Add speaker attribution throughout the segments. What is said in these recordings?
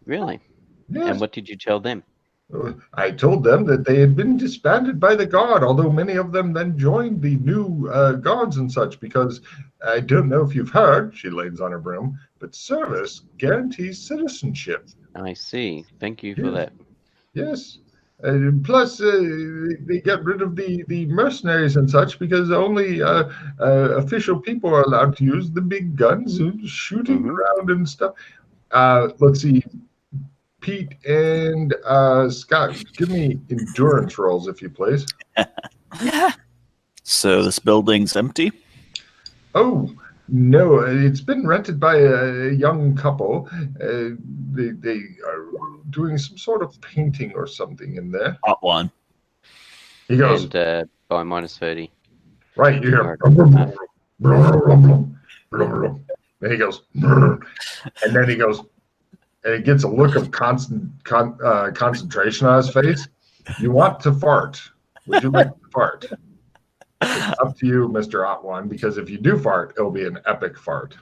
Speaker 1: Really?
Speaker 2: Yes.
Speaker 1: And what did you tell them?
Speaker 2: I told them that they had been disbanded by the god, although many of them then joined the new gods and such, because I don't know if you've heard, she leans on her broom, but service guarantees citizenship.
Speaker 1: I see. Thank you for
Speaker 2: Yes.
Speaker 1: that.
Speaker 2: Yes. Plus, they get rid of the mercenaries and such because only official people are allowed to use the big guns and shooting around and stuff. Let's see. Pete and Scott, give me endurance rolls, if you please.
Speaker 3: So this building's empty?
Speaker 2: Oh, no, it's been rented by a young couple. They are doing some sort of painting or something in there.
Speaker 3: Hot one.
Speaker 2: He goes,
Speaker 1: And by minus 30.
Speaker 2: right, you hear,
Speaker 1: Alright.
Speaker 2: and he goes, and then he goes, and he gets a look of concentration on his face. You want to fart. Would you like to fart? It's up to you, Mr. Hot One, because if you do fart, it'll be an epic fart.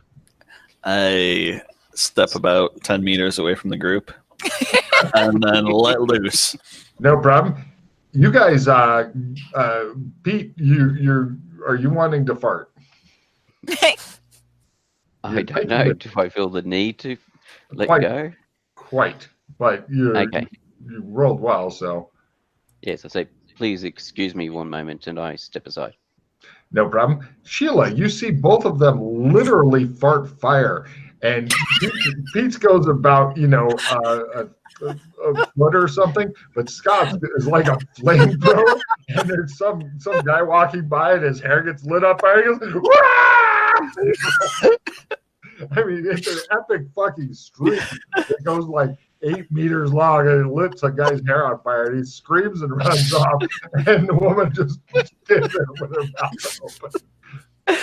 Speaker 3: I step about 10 meters away from the group and then let loose.
Speaker 2: No problem. You guys, Pete, are you wanting to fart?
Speaker 1: I don't know. Do I feel the need to let go?
Speaker 2: Quite. But you rolled well, so.
Speaker 1: Yes, I say, please excuse me one moment, and I step aside.
Speaker 2: No problem. Sheila, you see both of them literally fart fire. And Pete's goes about, a foot or something, but Scott's is like a flamethrower. And there's some guy walking by and his hair gets lit up fire. He goes, "Wah!" I mean, it's an epic fucking streak. It goes like 8 meters long and it lits a guy's hair on fire and he screams and runs off and the woman just stands there with her mouth open.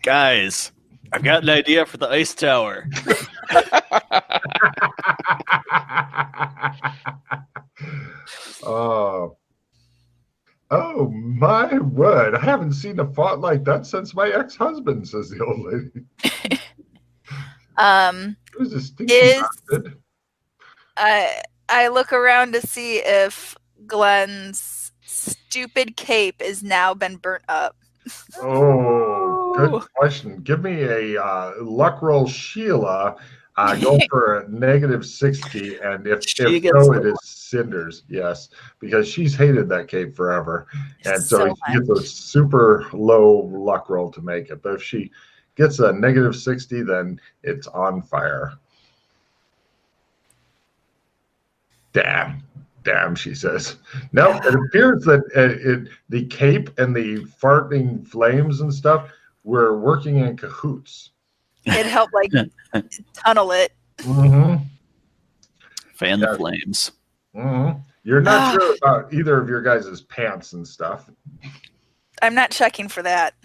Speaker 3: Guys, I've got an idea for the ice tower.
Speaker 2: Oh my word. I haven't seen a fart like that since my ex-husband, says the old lady. It was a stinky bastard.
Speaker 4: I look around to see if Glenn's stupid cape has now been burnt up.
Speaker 2: Oh, good question. Give me a luck roll, Sheila. Go for a -60, and if so, it is cinders. Yes, because she's hated that cape forever, and so she gets a super low luck roll to make it. But if she gets a -60, then it's on fire. Damn, she says. No, it appears that the cape and the farting flames and stuff were working in cahoots.
Speaker 4: It helped tunnel it.
Speaker 2: Mm-hmm.
Speaker 3: Fan the flames.
Speaker 2: Mm-hmm. You're not sure about either of your guys' pants and stuff.
Speaker 4: I'm not checking for that.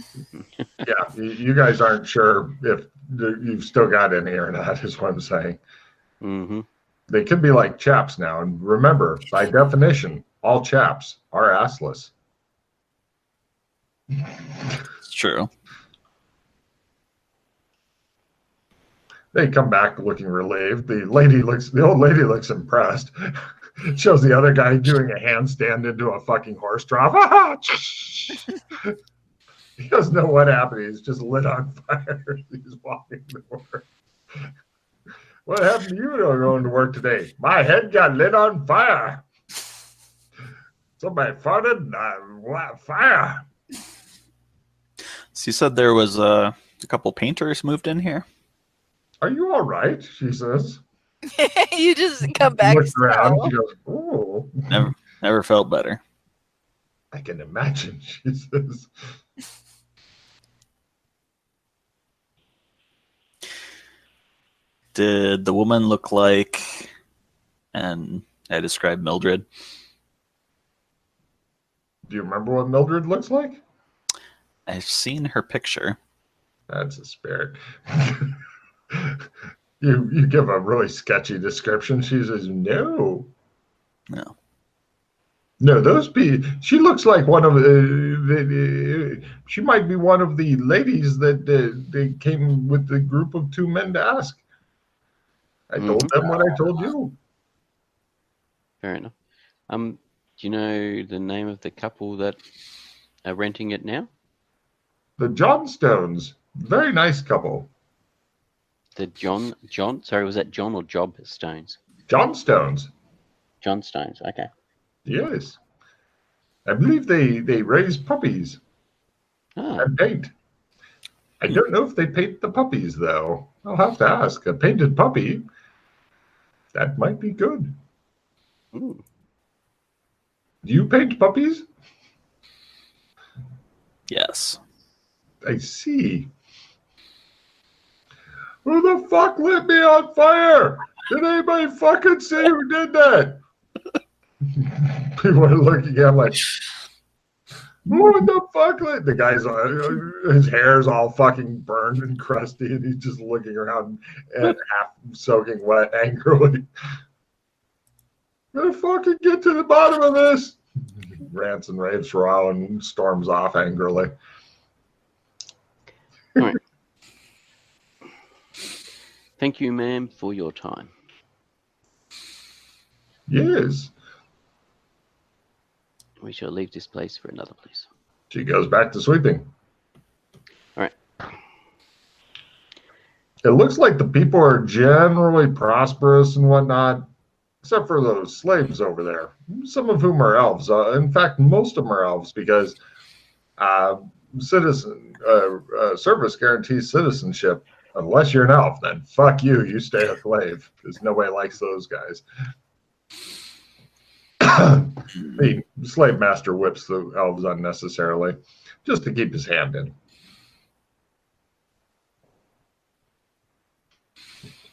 Speaker 2: Yeah, you guys aren't sure if you've still got any or not, is what I'm saying.
Speaker 1: Mm-hmm.
Speaker 2: They could be like chaps now. And remember, by definition, all chaps are assless.
Speaker 3: It's true.
Speaker 2: They come back looking relieved. The old lady looks impressed. Shows the other guy doing a handstand into a fucking horse trough. He doesn't know what happened. He's just lit on fire. He's walking to work. What happened to you going to work today? My head got lit on fire. Somebody farted. Fire.
Speaker 3: So you said there was a couple painters moved in here?
Speaker 2: Are you all right? She says.
Speaker 4: You just come back.
Speaker 2: Looks around. She goes, "Oh."
Speaker 3: Never felt better.
Speaker 2: I can imagine, she says.
Speaker 3: Did the woman look like, and I described Mildred?
Speaker 2: Do you remember what Mildred looks like?
Speaker 3: I've seen her picture.
Speaker 2: That's a spirit. You give a really sketchy description. She says, no. She looks like one of she might be one of the ladies that they came with the group of 2 men to ask. I told them what I told you.
Speaker 1: Fair enough. Do you know the name of the couple that are renting it now?
Speaker 2: The Johnstones. Very nice couple.
Speaker 1: The John? Sorry, was that John or Job Stones?
Speaker 2: Johnstones.
Speaker 1: John Stones. Okay.
Speaker 2: Yes. I believe they raise puppies
Speaker 1: Ah,
Speaker 2: and paint. I don't know if they paint the puppies, though. I'll have to ask. A painted puppy, that might be good.
Speaker 1: ooh.
Speaker 2: Do you paint puppies?
Speaker 3: Yes.
Speaker 2: I see. Who the fuck lit me on fire? Did anybody fucking see who did that? People are looking at him like, who the fuck lit? The guy's his hair's all fucking burned and crusty, and he's just looking around and half soaking wet angrily. Gonna fucking get to the bottom of this. Rants and raves for a while and storms off angrily.
Speaker 1: All right. Thank you, ma'am, for your time.
Speaker 2: Yes.
Speaker 1: We shall leave this place for another place.
Speaker 2: She goes back to sweeping.
Speaker 1: All right.
Speaker 2: It looks like the people are generally prosperous and whatnot, except for those slaves over there, some of whom are elves. In fact, most of them are elves because service guarantees citizenship. Unless you're an elf, then fuck you. You stay a slave because nobody likes those guys. The slave master whips the elves unnecessarily just to keep his hand in.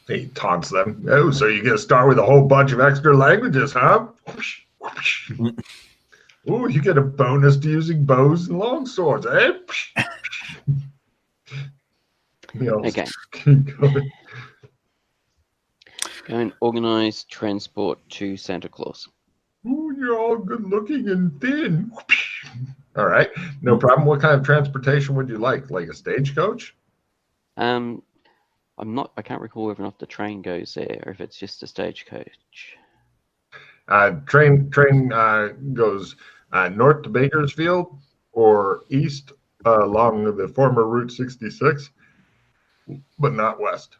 Speaker 2: He taunts them. Oh, so you get to start with a whole bunch of extra languages, huh? Ooh, you get a bonus to using bows and long swords, eh?
Speaker 1: Okay.
Speaker 2: Keep going.
Speaker 1: Go and organize transport to Santa Claus.
Speaker 2: Ooh, you're all good looking and thin. All right, no problem. What kind of transportation would you like? Like a stagecoach?
Speaker 1: I can't recall whether or not the train goes there or if it's just a stagecoach.
Speaker 2: Train goes north to Bakersfield or east along the former Route 66, but not west.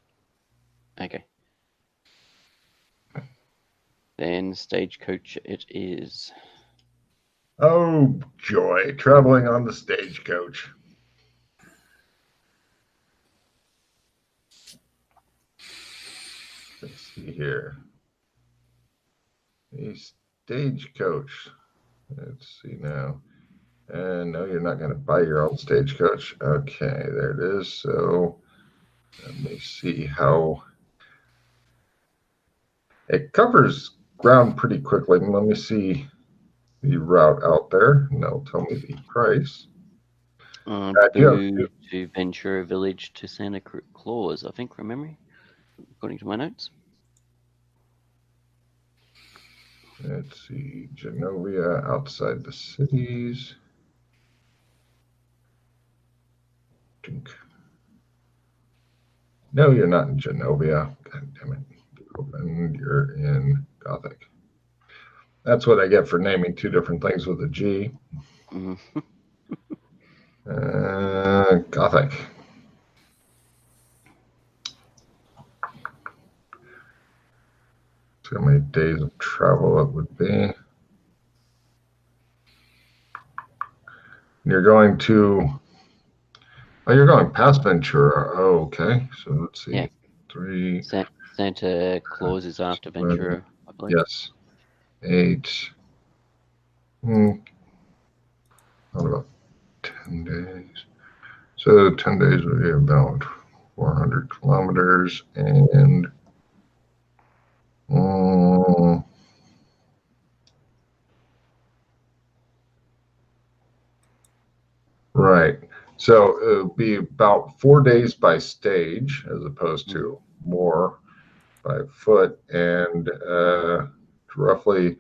Speaker 1: Okay. Then stagecoach it is.
Speaker 2: Oh, joy, traveling on the stagecoach. Let's see here. A stagecoach. Let's see now. And no, you're not going to buy your own stagecoach. Okay, there it is. So let me see how it covers ground pretty quickly. Let me see the route out there, and that'll tell me the price.
Speaker 1: To Ventura Village to Santa Claus, I think, from memory, according to my notes.
Speaker 2: Let's see, Genovia outside the cities. No, you're not in Genovia. God damn it. And you're in Gothic. That's what I get for naming two different things with a G.
Speaker 1: Mm-hmm.
Speaker 2: Gothic. See how many days of travel it would be. You're going to, oh, you're going past Ventura. Oh, okay. So let's see.
Speaker 1: Yeah.
Speaker 2: 3.
Speaker 1: Santa Claus is after Ventura, I believe.
Speaker 2: Yes. 8. What about 10 days? So 10 days would be about 400 kilometers and right. So it would be about 4 days by stage as opposed to more by foot, and roughly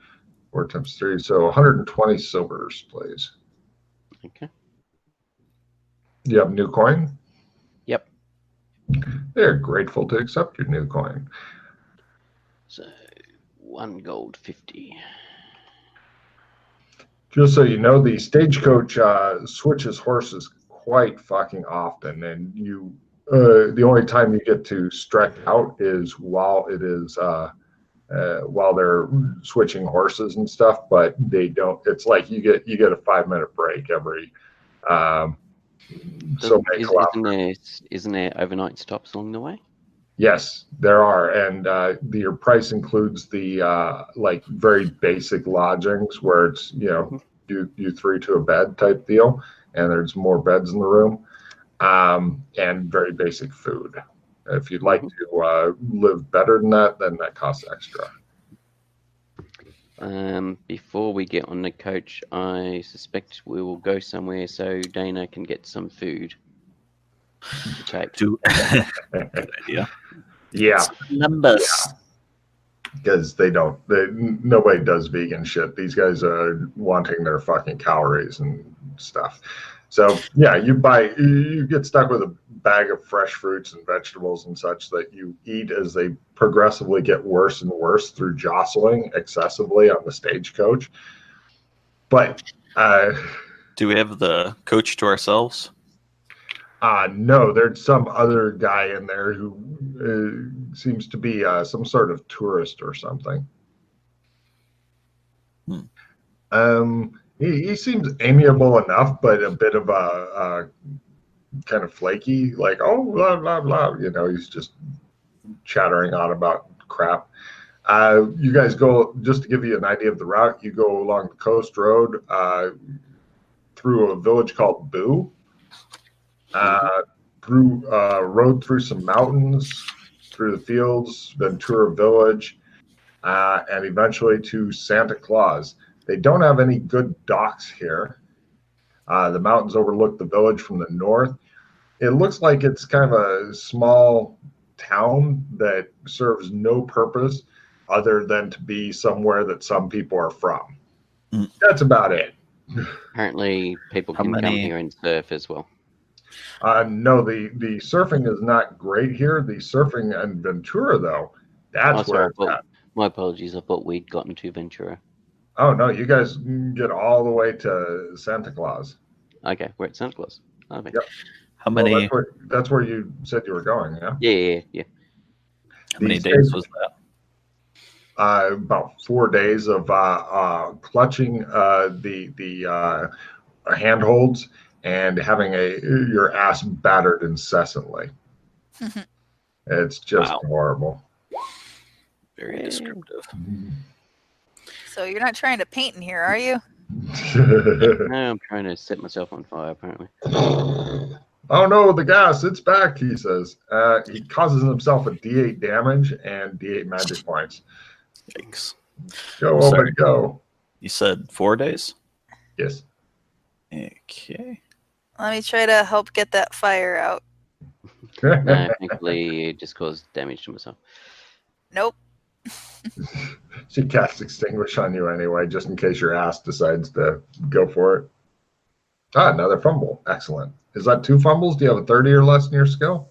Speaker 2: 4 times 3, so 120 silvers, please.
Speaker 1: Okay.
Speaker 2: You have new coin?
Speaker 1: Yep.
Speaker 2: They're grateful to accept your new coin.
Speaker 1: So 1 gold 50.
Speaker 2: Just so you know, the stagecoach switches horses quite fucking often, and the only time you get to stretch out is while they're switching horses and stuff. But they don't. It's like you get a 5-minute break every so many kilometers.
Speaker 1: Isn't there overnight stops along the way?
Speaker 2: Yes, there are, and your price includes the like very basic lodgings where it's you 3 to a bed type deal, and there's more beds in the room, and very basic food. If you'd like to live better than that, then that costs extra.
Speaker 1: Before we get on the coach, I suspect we will go somewhere so Dana can get some food.
Speaker 3: Good idea.
Speaker 2: Yeah.
Speaker 3: Numbers.
Speaker 2: Because nobody does vegan shit. These guys are wanting their fucking calories and stuff. So yeah, you get stuck with a bag of fresh fruits and vegetables and such that you eat as they progressively get worse and worse through jostling excessively on the stagecoach. But
Speaker 3: do we have the coach to ourselves?
Speaker 2: No, there's some other guy in there who seems to be some sort of tourist or something. He seems amiable enough, but a bit of a kind of flaky, like, oh, blah, blah, blah. He's just chattering on about crap. You guys go, just to give you an idea of the route, you go along the coast road through a village called Boo. Road through some mountains, through the fields, Ventura Village, and eventually to Santa Claus. They don't have any good docks here. The mountains overlook the village from the north. It looks like it's kind of a small town that serves no purpose other than to be somewhere that some people are from. That's about it.
Speaker 1: Apparently, people can come here and surf as well.
Speaker 2: No, the surfing is not great here. The surfing in Ventura, though, that's where it's at.
Speaker 1: My apologies. I thought we'd gotten to Ventura.
Speaker 2: Oh, no, you guys get all the way to Santa Claus.
Speaker 1: Okay, we're at Santa Claus. Okay.
Speaker 2: Yep.
Speaker 3: How many?
Speaker 2: Well, that's where you said you were going, yeah?
Speaker 1: Yeah.
Speaker 3: How many days was that?
Speaker 2: About 4 days of clutching the handholds and having your ass battered incessantly. It's just horrible.
Speaker 3: Very descriptive.
Speaker 4: So you're not trying to paint in here, are you?
Speaker 1: No, I'm trying to set myself on fire, apparently.
Speaker 2: Oh no, the gas, it's back, he says. He causes himself a D8 damage and D8 magic points.
Speaker 3: Yikes.
Speaker 2: Go, Open, go.
Speaker 3: You said 4 days?
Speaker 2: Yes.
Speaker 3: Okay.
Speaker 4: Let me try to help get that fire out.
Speaker 1: No, thankfully, it just caused damage to myself.
Speaker 4: Nope.
Speaker 2: She casts Extinguish on you anyway, just in case your ass decides to go for it. Another fumble. Excellent. Is that 2 fumbles? Do you have a 30 or less in your skill?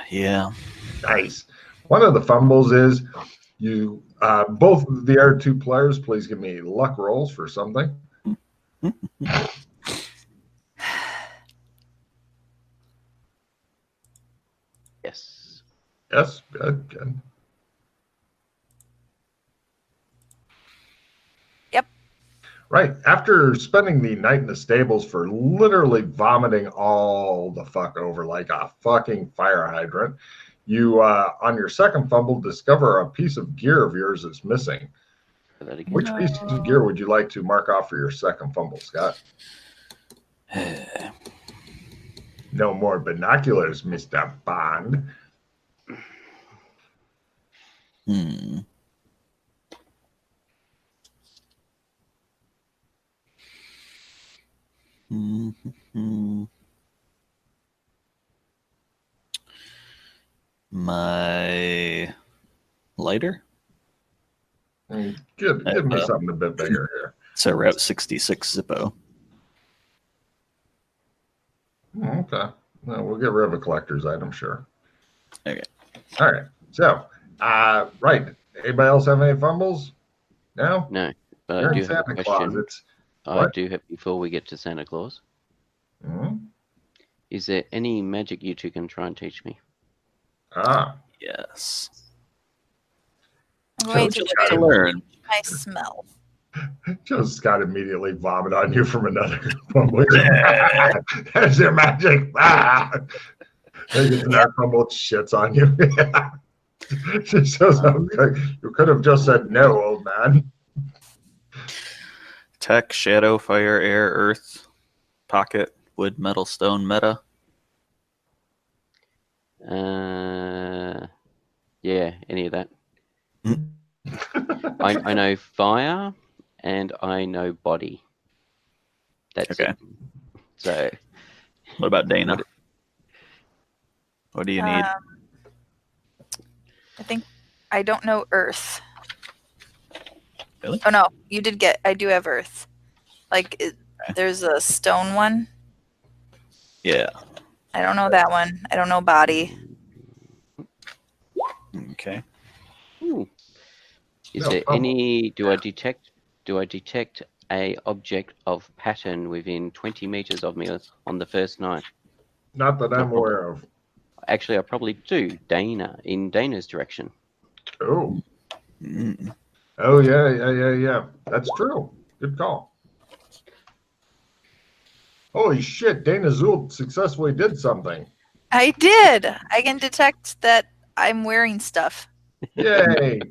Speaker 3: Yeah.
Speaker 2: Nice. One of the fumbles is you, both the other 2 players, please give me luck rolls for something.
Speaker 1: Yes.
Speaker 2: Yes, good.
Speaker 4: Yep.
Speaker 2: Right. After spending the night in the stables for literally vomiting all the fuck over like a fucking fire hydrant, you, on your second fumble, discover a piece of gear of yours is missing. Which piece of gear would you like to mark off for your second fumble, Scott? No more binoculars, Mr. Bond.
Speaker 3: My lighter?
Speaker 2: Give me something a bit bigger here.
Speaker 3: It's a Route 66 Zippo.
Speaker 2: Okay. Well, we'll get rid of a collector's item, sure.
Speaker 3: Okay.
Speaker 2: All right. So Right. Anybody else have any fumbles? No?
Speaker 1: No, but
Speaker 2: You're
Speaker 1: I
Speaker 2: in
Speaker 1: do have a
Speaker 2: Santa Claus.
Speaker 1: question.
Speaker 2: It's
Speaker 1: I
Speaker 2: what?
Speaker 1: do have, before we get to Santa Claus.
Speaker 2: Hmm?
Speaker 1: Is there any magic you two can try and teach me?
Speaker 3: Yes.
Speaker 4: I'm going
Speaker 3: Would
Speaker 4: to
Speaker 3: you
Speaker 4: try
Speaker 3: like to
Speaker 4: to
Speaker 3: learn?
Speaker 4: my smell.
Speaker 2: Just Scott immediately vomit on you from another fumble. There's your magic. They get in our fumble, shits on you. She says, okay, you could have just said no, old man.
Speaker 3: Tech, shadow, fire, air, earth, pocket, wood, metal, stone, meta.
Speaker 1: Yeah, any of that. I know fire and I know body. That's
Speaker 3: Okay.
Speaker 1: it. So,
Speaker 3: What about Dana? What do you need?
Speaker 4: I think I don't know Earth.
Speaker 3: Really?
Speaker 4: Oh no, you did get. I do have Earth. Like there's a stone one.
Speaker 3: Yeah.
Speaker 4: I don't know that one. I don't know body.
Speaker 3: Okay.
Speaker 1: ooh. Is
Speaker 2: No,
Speaker 1: there
Speaker 2: fumble.
Speaker 1: any? Do I detect a object of pattern within 20 meters of me on the first night?
Speaker 2: Not that I'm aware of.
Speaker 1: Actually, I probably do. In Dana's direction.
Speaker 2: Oh.
Speaker 3: Mm.
Speaker 2: Oh, yeah. That's true. Good call. Holy shit, Dana Zool successfully did something.
Speaker 4: I did. I can detect that I'm wearing stuff.
Speaker 2: Yay.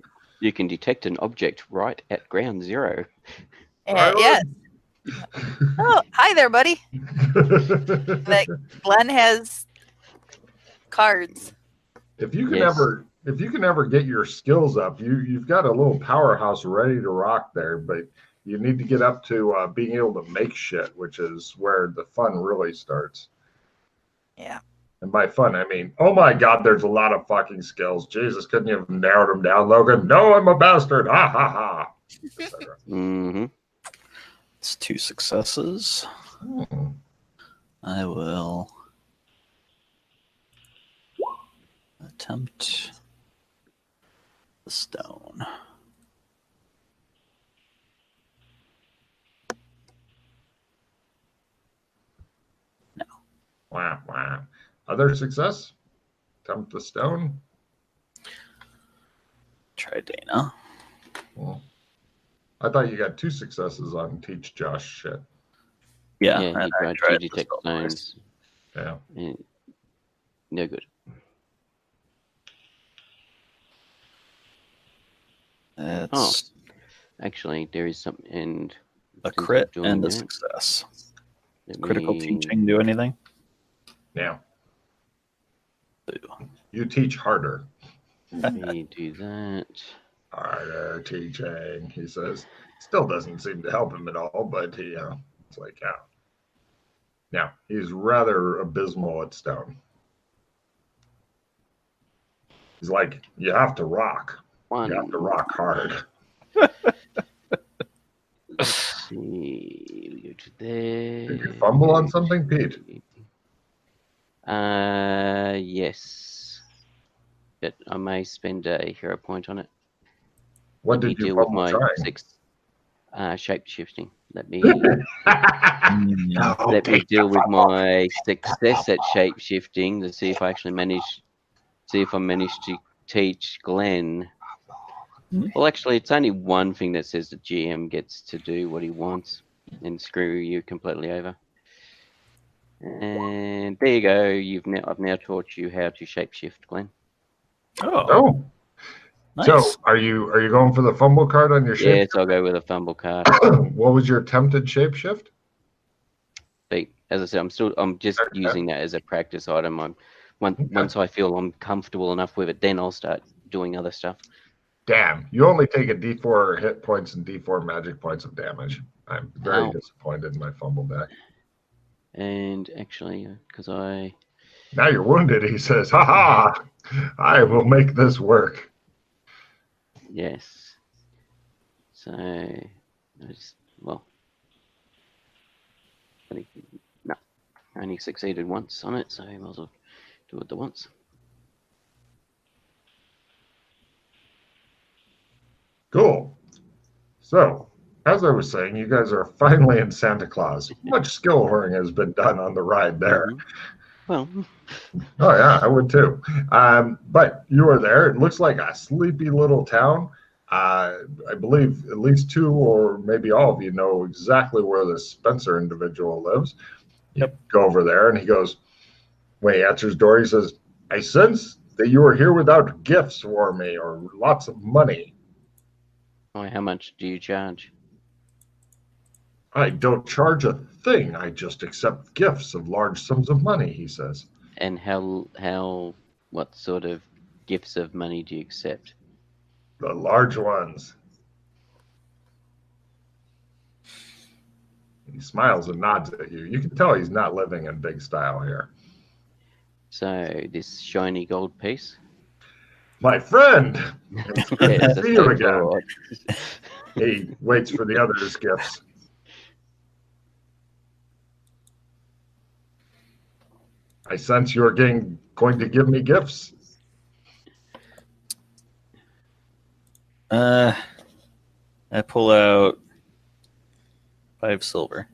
Speaker 1: You can detect an object right at ground zero.
Speaker 2: Right on.
Speaker 4: Yes. Oh, hi there, buddy. Like Glenn has cards.
Speaker 2: If you can
Speaker 1: Yes.
Speaker 2: ever get your skills up, you've got a little powerhouse ready to rock there, but you need to get up to being able to make shit, which is where the fun really starts.
Speaker 4: Yeah.
Speaker 2: And by fun, I mean, oh my God, there's a lot of fucking skills. Jesus, couldn't you have narrowed them down, Logan? No, I'm a bastard. Ha ha ha. Etc.
Speaker 1: Mm-hmm.
Speaker 3: It's 2 successes. I will attempt the stone. No.
Speaker 2: Wow. Other success? Attempt the stone?
Speaker 3: Try Dana.
Speaker 2: Well, I thought you got 2 successes on teach Josh shit.
Speaker 3: Yeah,
Speaker 1: Yeah,
Speaker 3: and
Speaker 1: he
Speaker 3: I
Speaker 1: tried to
Speaker 3: tried
Speaker 1: detect
Speaker 3: the spell twice.
Speaker 1: stones.
Speaker 2: Yeah.
Speaker 1: And no good.
Speaker 3: It's
Speaker 1: Actually, there is something. And
Speaker 3: a
Speaker 1: since I'm
Speaker 3: crit
Speaker 1: doing
Speaker 3: and a
Speaker 1: that,
Speaker 3: success.
Speaker 1: let
Speaker 3: Critical
Speaker 1: me-
Speaker 3: teaching do anything?
Speaker 2: Yeah.
Speaker 3: Boo.
Speaker 2: You teach harder.
Speaker 1: Let me do that.
Speaker 2: Harder teaching, he says. Still doesn't seem to help him at all, but he, it's like, yeah. Now, he's rather abysmal at stone. He's like, you have to rock.
Speaker 1: One.
Speaker 2: You have to rock hard.
Speaker 1: Let's see. We go to there.
Speaker 2: Did you fumble on something, Pete?
Speaker 1: Yes. But I may spend a hero point on it.
Speaker 2: What
Speaker 1: Let me
Speaker 2: did you
Speaker 1: deal with
Speaker 2: fumble
Speaker 1: my
Speaker 2: trying?
Speaker 1: shape shifting. Let me
Speaker 2: No,
Speaker 1: let me
Speaker 2: Pete,
Speaker 1: deal
Speaker 2: you
Speaker 1: with
Speaker 2: fumbled.
Speaker 1: my success at shape shifting to see if I actually manage to teach Glenn. Well, actually, it's only one thing that says the GM gets to do what he wants and screw you completely over. And there you go. I've now taught you how to shapeshift, Glenn.
Speaker 2: Oh,
Speaker 3: Nice.
Speaker 2: So, are you going for the fumble card on your shape?
Speaker 1: Yes, I'll go with a fumble card.
Speaker 2: What was your attempted shapeshift?
Speaker 1: But as I said, I'm just using that as a practice item. Once I feel I'm comfortable enough with it, then I'll start doing other stuff.
Speaker 2: Damn, you only take a D4 hit points and D4 magic points of damage. I'm very disappointed in my fumble deck.
Speaker 1: And actually, because
Speaker 2: Now you're wounded, he says. Ha ha! I will make this work.
Speaker 1: Yes. So, I only succeeded once on it, so I might as well do it the once.
Speaker 2: Cool. So, as I was saying, you guys are finally in Santa Claus. Much skill hoarding has been done on the ride there.
Speaker 1: Well,
Speaker 2: Oh yeah, I would too. But you are there. It looks like a sleepy little town. I believe at least two or maybe all of you know exactly where the Spencer individual lives. You go over there, and he goes, when he answers the door, he says, "I sense that you are here without gifts for me or lots of money."
Speaker 1: how much do you charge?
Speaker 2: "I don't charge a thing. I just accept gifts of large sums of money," he says.
Speaker 1: And what sort of gifts of money do you accept?
Speaker 2: "The large ones." He smiles and nods at you. You can tell he's not living in big style here.
Speaker 1: So this shiny gold piece?
Speaker 2: "My friend, it's good
Speaker 1: Yes,
Speaker 2: to see you again."
Speaker 1: broad.
Speaker 2: He waits for the others' gifts. "I sense you're going to give me gifts."
Speaker 3: I pull out 5 silver.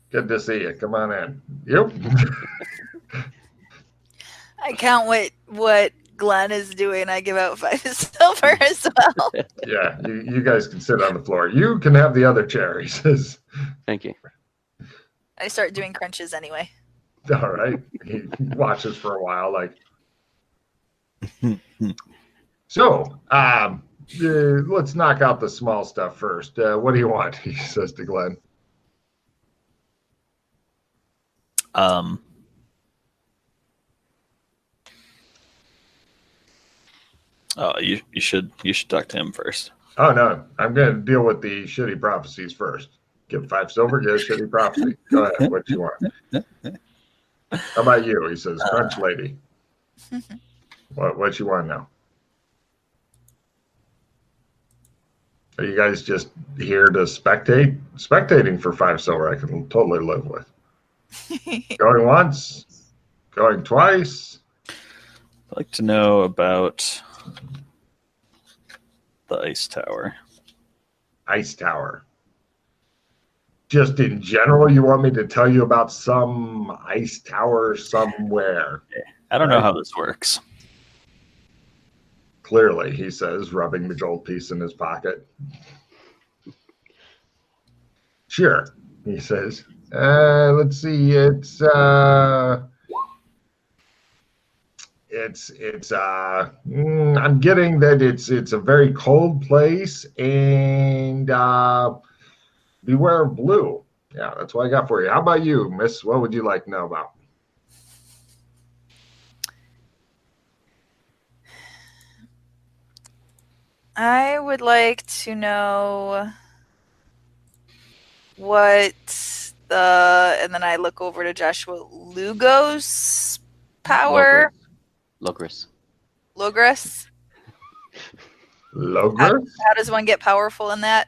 Speaker 2: "Good to see you. Come on in." "Yep."
Speaker 4: I count what Glenn is doing. I give out 5 silver as well.
Speaker 2: "Yeah, you guys can sit on the floor. You can have the other chair," he says.
Speaker 1: Thank you.
Speaker 4: I start doing crunches anyway.
Speaker 2: All right. He watches for a while, like. So, let's knock out the small stuff first. What do you want? He says to Glenn.
Speaker 3: Oh, you should talk to him first.
Speaker 2: "Oh no, I'm going to deal with the shitty prophecies first. Give 5 silver, get a shitty prophecy. Go ahead. What you want?" "How about you?" He says. "Crunch lady. What you want now?" "Are you guys just here to spectate?" "Spectating for 5 silver, I can totally live with." "Going once, going twice."
Speaker 3: I'd like to know about the ice tower.
Speaker 2: "Ice tower. Just in general, you want me to tell you about some ice tower somewhere?"
Speaker 3: I don't know how this works.
Speaker 2: "Clearly," he says, rubbing the gold piece in his pocket. "Sure," he says. Let's see. I'm getting that it's a very cold place, and beware of blue. Yeah, that's what I got for you. How about you, miss? What would you like to know about?"
Speaker 4: I would like to know what and then I look over to Joshua, Lugo's power.
Speaker 1: Logris.
Speaker 4: Logris.
Speaker 2: Logris?
Speaker 4: How does one get powerful in that?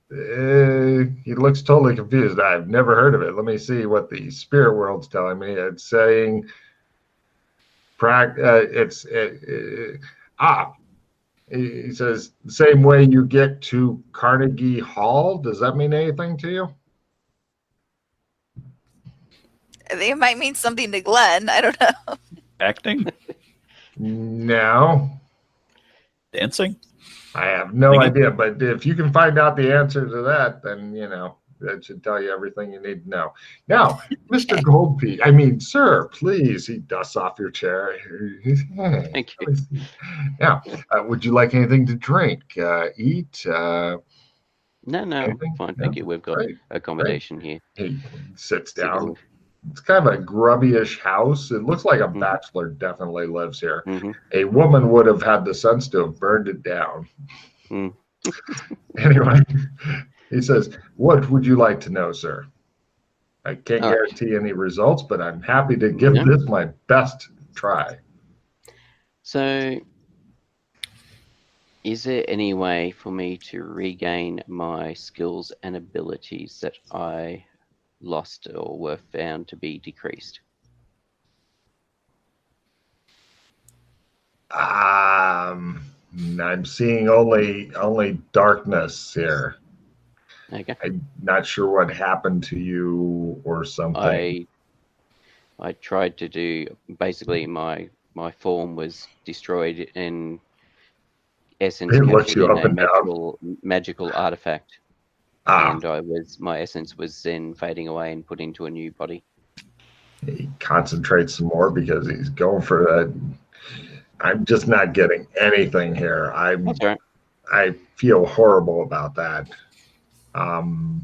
Speaker 2: He looks totally confused. "I've never heard of it. Let me see what the spirit world's telling me." It's saying, he says, "the same way you get to Carnegie Hall." Does that mean anything to you?
Speaker 4: I think it might mean something to Glenn. I don't know.
Speaker 3: Acting?
Speaker 2: No.
Speaker 3: Dancing?
Speaker 2: I have no idea, but if you can find out the answer to that, then, that should tell you everything you need to know. Now, Mr. Goldpiece, sir, please, he dusts off your chair.
Speaker 1: Thank you.
Speaker 2: Now, would you like anything to drink, eat?
Speaker 1: No,
Speaker 2: anything?
Speaker 1: fine. Thank you. We've got accommodation here.
Speaker 2: He sits down. It's kind of a grubby-ish house. It looks like a bachelor definitely lives here. A woman would have had the sense to have burned it down. Anyway, he says, "What would you like to know, sir? I can't guarantee any results, but I'm happy to give this my best try."
Speaker 1: So, is there any way for me to regain my skills and abilities that I lost or were found to be decreased?
Speaker 2: I'm seeing only darkness here.
Speaker 1: Okay.
Speaker 2: I'm not sure what happened to you or something.
Speaker 1: I tried to do basically my form was destroyed and essence
Speaker 2: He looks
Speaker 1: captured
Speaker 2: you
Speaker 1: in
Speaker 2: up
Speaker 1: a
Speaker 2: and down.
Speaker 1: magical artifact,
Speaker 2: Ah,
Speaker 1: and my essence was then fading away and put into a new body.
Speaker 2: he concentrates some more because he's going for that. I'm just not getting anything here.
Speaker 1: That's all right.
Speaker 2: I feel horrible about that. Um,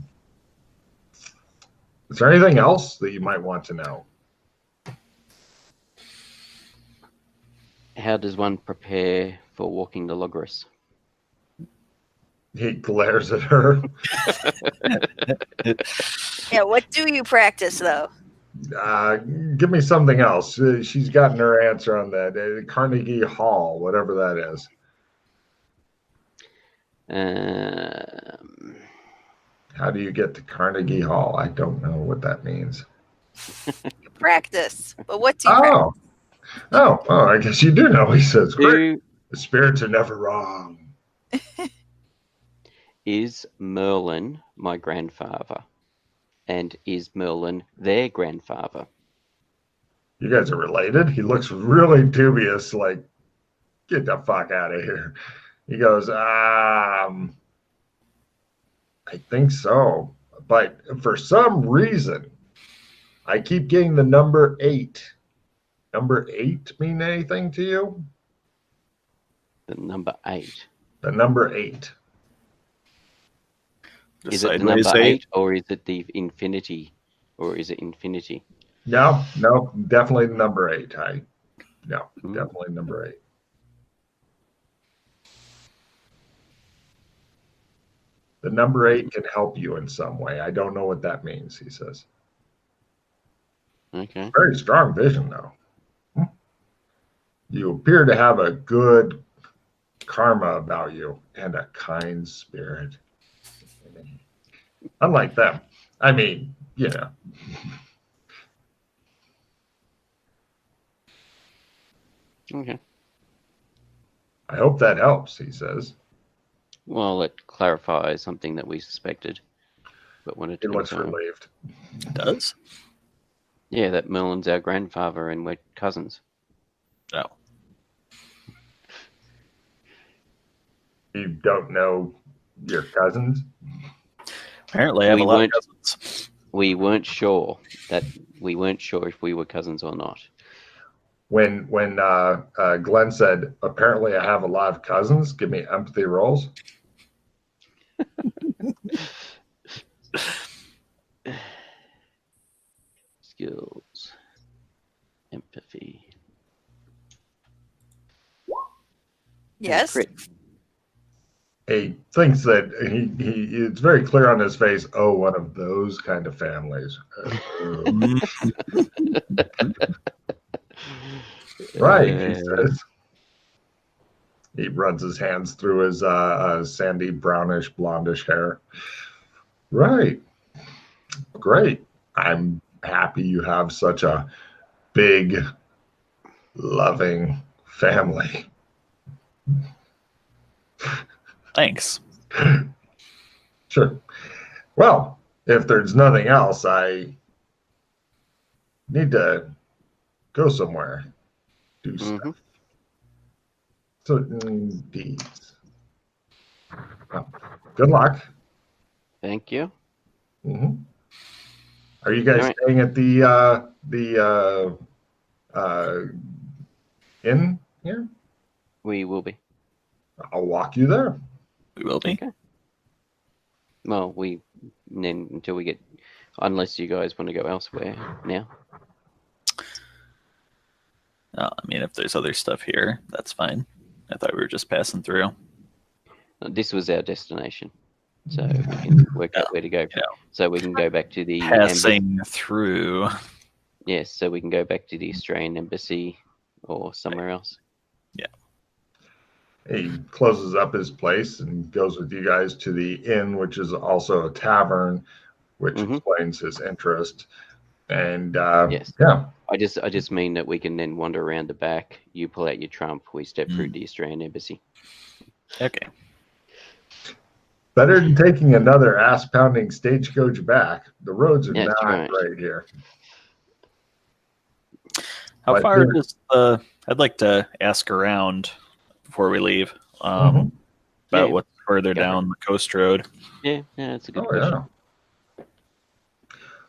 Speaker 2: is there anything else that you might want to know?
Speaker 1: How does one prepare for walking the Logris?
Speaker 2: He glares at her.
Speaker 4: Yeah, what do you practice though?
Speaker 2: Give me something else. She's gotten her answer on that. Carnegie Hall, whatever that is. How do you get to Carnegie Hall? I don't know what that means.
Speaker 4: Practice. But what do you practice?
Speaker 2: Oh, I guess you do know. He says, great.
Speaker 1: Who
Speaker 2: The spirits are never wrong.
Speaker 1: is Merlin my grandfather? And is Merlin their grandfather?
Speaker 2: You guys are related? He looks really dubious, like, get the fuck out of here. He goes, I think so. But for some reason, I keep getting the number 8. Number 8 mean anything to you?
Speaker 1: The number 8.
Speaker 2: The number 8.
Speaker 1: Is it the number 8 or is it the infinity? Or is it infinity?
Speaker 2: No, definitely the number 8. Definitely number 8. The number 8 can help you in some way. I don't know what that means, he says.
Speaker 1: Okay.
Speaker 2: Very strong vision, though. You appear to have a good karma about you and a kind spirit. Unlike them. I mean,
Speaker 1: Okay.
Speaker 2: I hope that helps, he says.
Speaker 1: Well, it clarifies something that we suspected, but wanted to
Speaker 2: He looks
Speaker 1: confirm.
Speaker 2: relieved.
Speaker 3: It does?
Speaker 1: Yeah, that Merlin's our grandfather and we're cousins.
Speaker 3: Oh.
Speaker 2: You don't know your cousins?
Speaker 3: Apparently, I have a lot of cousins.
Speaker 1: We weren't sure if we were cousins or not.
Speaker 2: When Glenn said, apparently I have a lot of cousins, give me empathy rolls.
Speaker 1: Skills. Empathy.
Speaker 4: Yes.
Speaker 1: Crit.
Speaker 2: He thinks that it's very clear on his face, one of those kind of families. Right, he says. He runs his hands through his sandy, brownish, blondish hair. Right. Great. I'm happy you have such a big, loving family.
Speaker 3: Thanks.
Speaker 2: Sure. Well, if there's nothing else, I need to go somewhere. Do stuff. Certain deeds. Well, good luck.
Speaker 1: Thank you.
Speaker 2: Are you guys staying at the inn here?
Speaker 1: We will be.
Speaker 2: I'll walk you there.
Speaker 3: We will be.
Speaker 1: Okay. Well, then until we get, unless you guys want to go elsewhere now.
Speaker 3: I mean, if there's other stuff here, that's fine. I thought we were just passing through.
Speaker 1: This was our destination, so we can work out where to go.
Speaker 3: Yeah.
Speaker 1: So we can go back to the
Speaker 3: passing through.
Speaker 1: Yes, so we can go back to the Australian embassy or somewhere else.
Speaker 3: Yeah.
Speaker 2: He closes up his place and goes with you guys to the inn, which is also a tavern, which explains his interest. And
Speaker 1: Yes.
Speaker 2: yeah.
Speaker 1: I just mean that we can then wander around the back. You pull out your trump. We step through the Australian embassy.
Speaker 3: Okay.
Speaker 2: Better than taking another ass-pounding stagecoach back. The roads are
Speaker 1: That's
Speaker 2: not
Speaker 1: right.
Speaker 2: right here.
Speaker 3: How
Speaker 2: But
Speaker 3: far does the? I'd like to ask around before we leave. About
Speaker 1: Yeah.
Speaker 3: what's further
Speaker 1: Go for
Speaker 3: down the coast road.
Speaker 1: Yeah, that's a good
Speaker 2: Oh,
Speaker 1: question.
Speaker 2: yeah.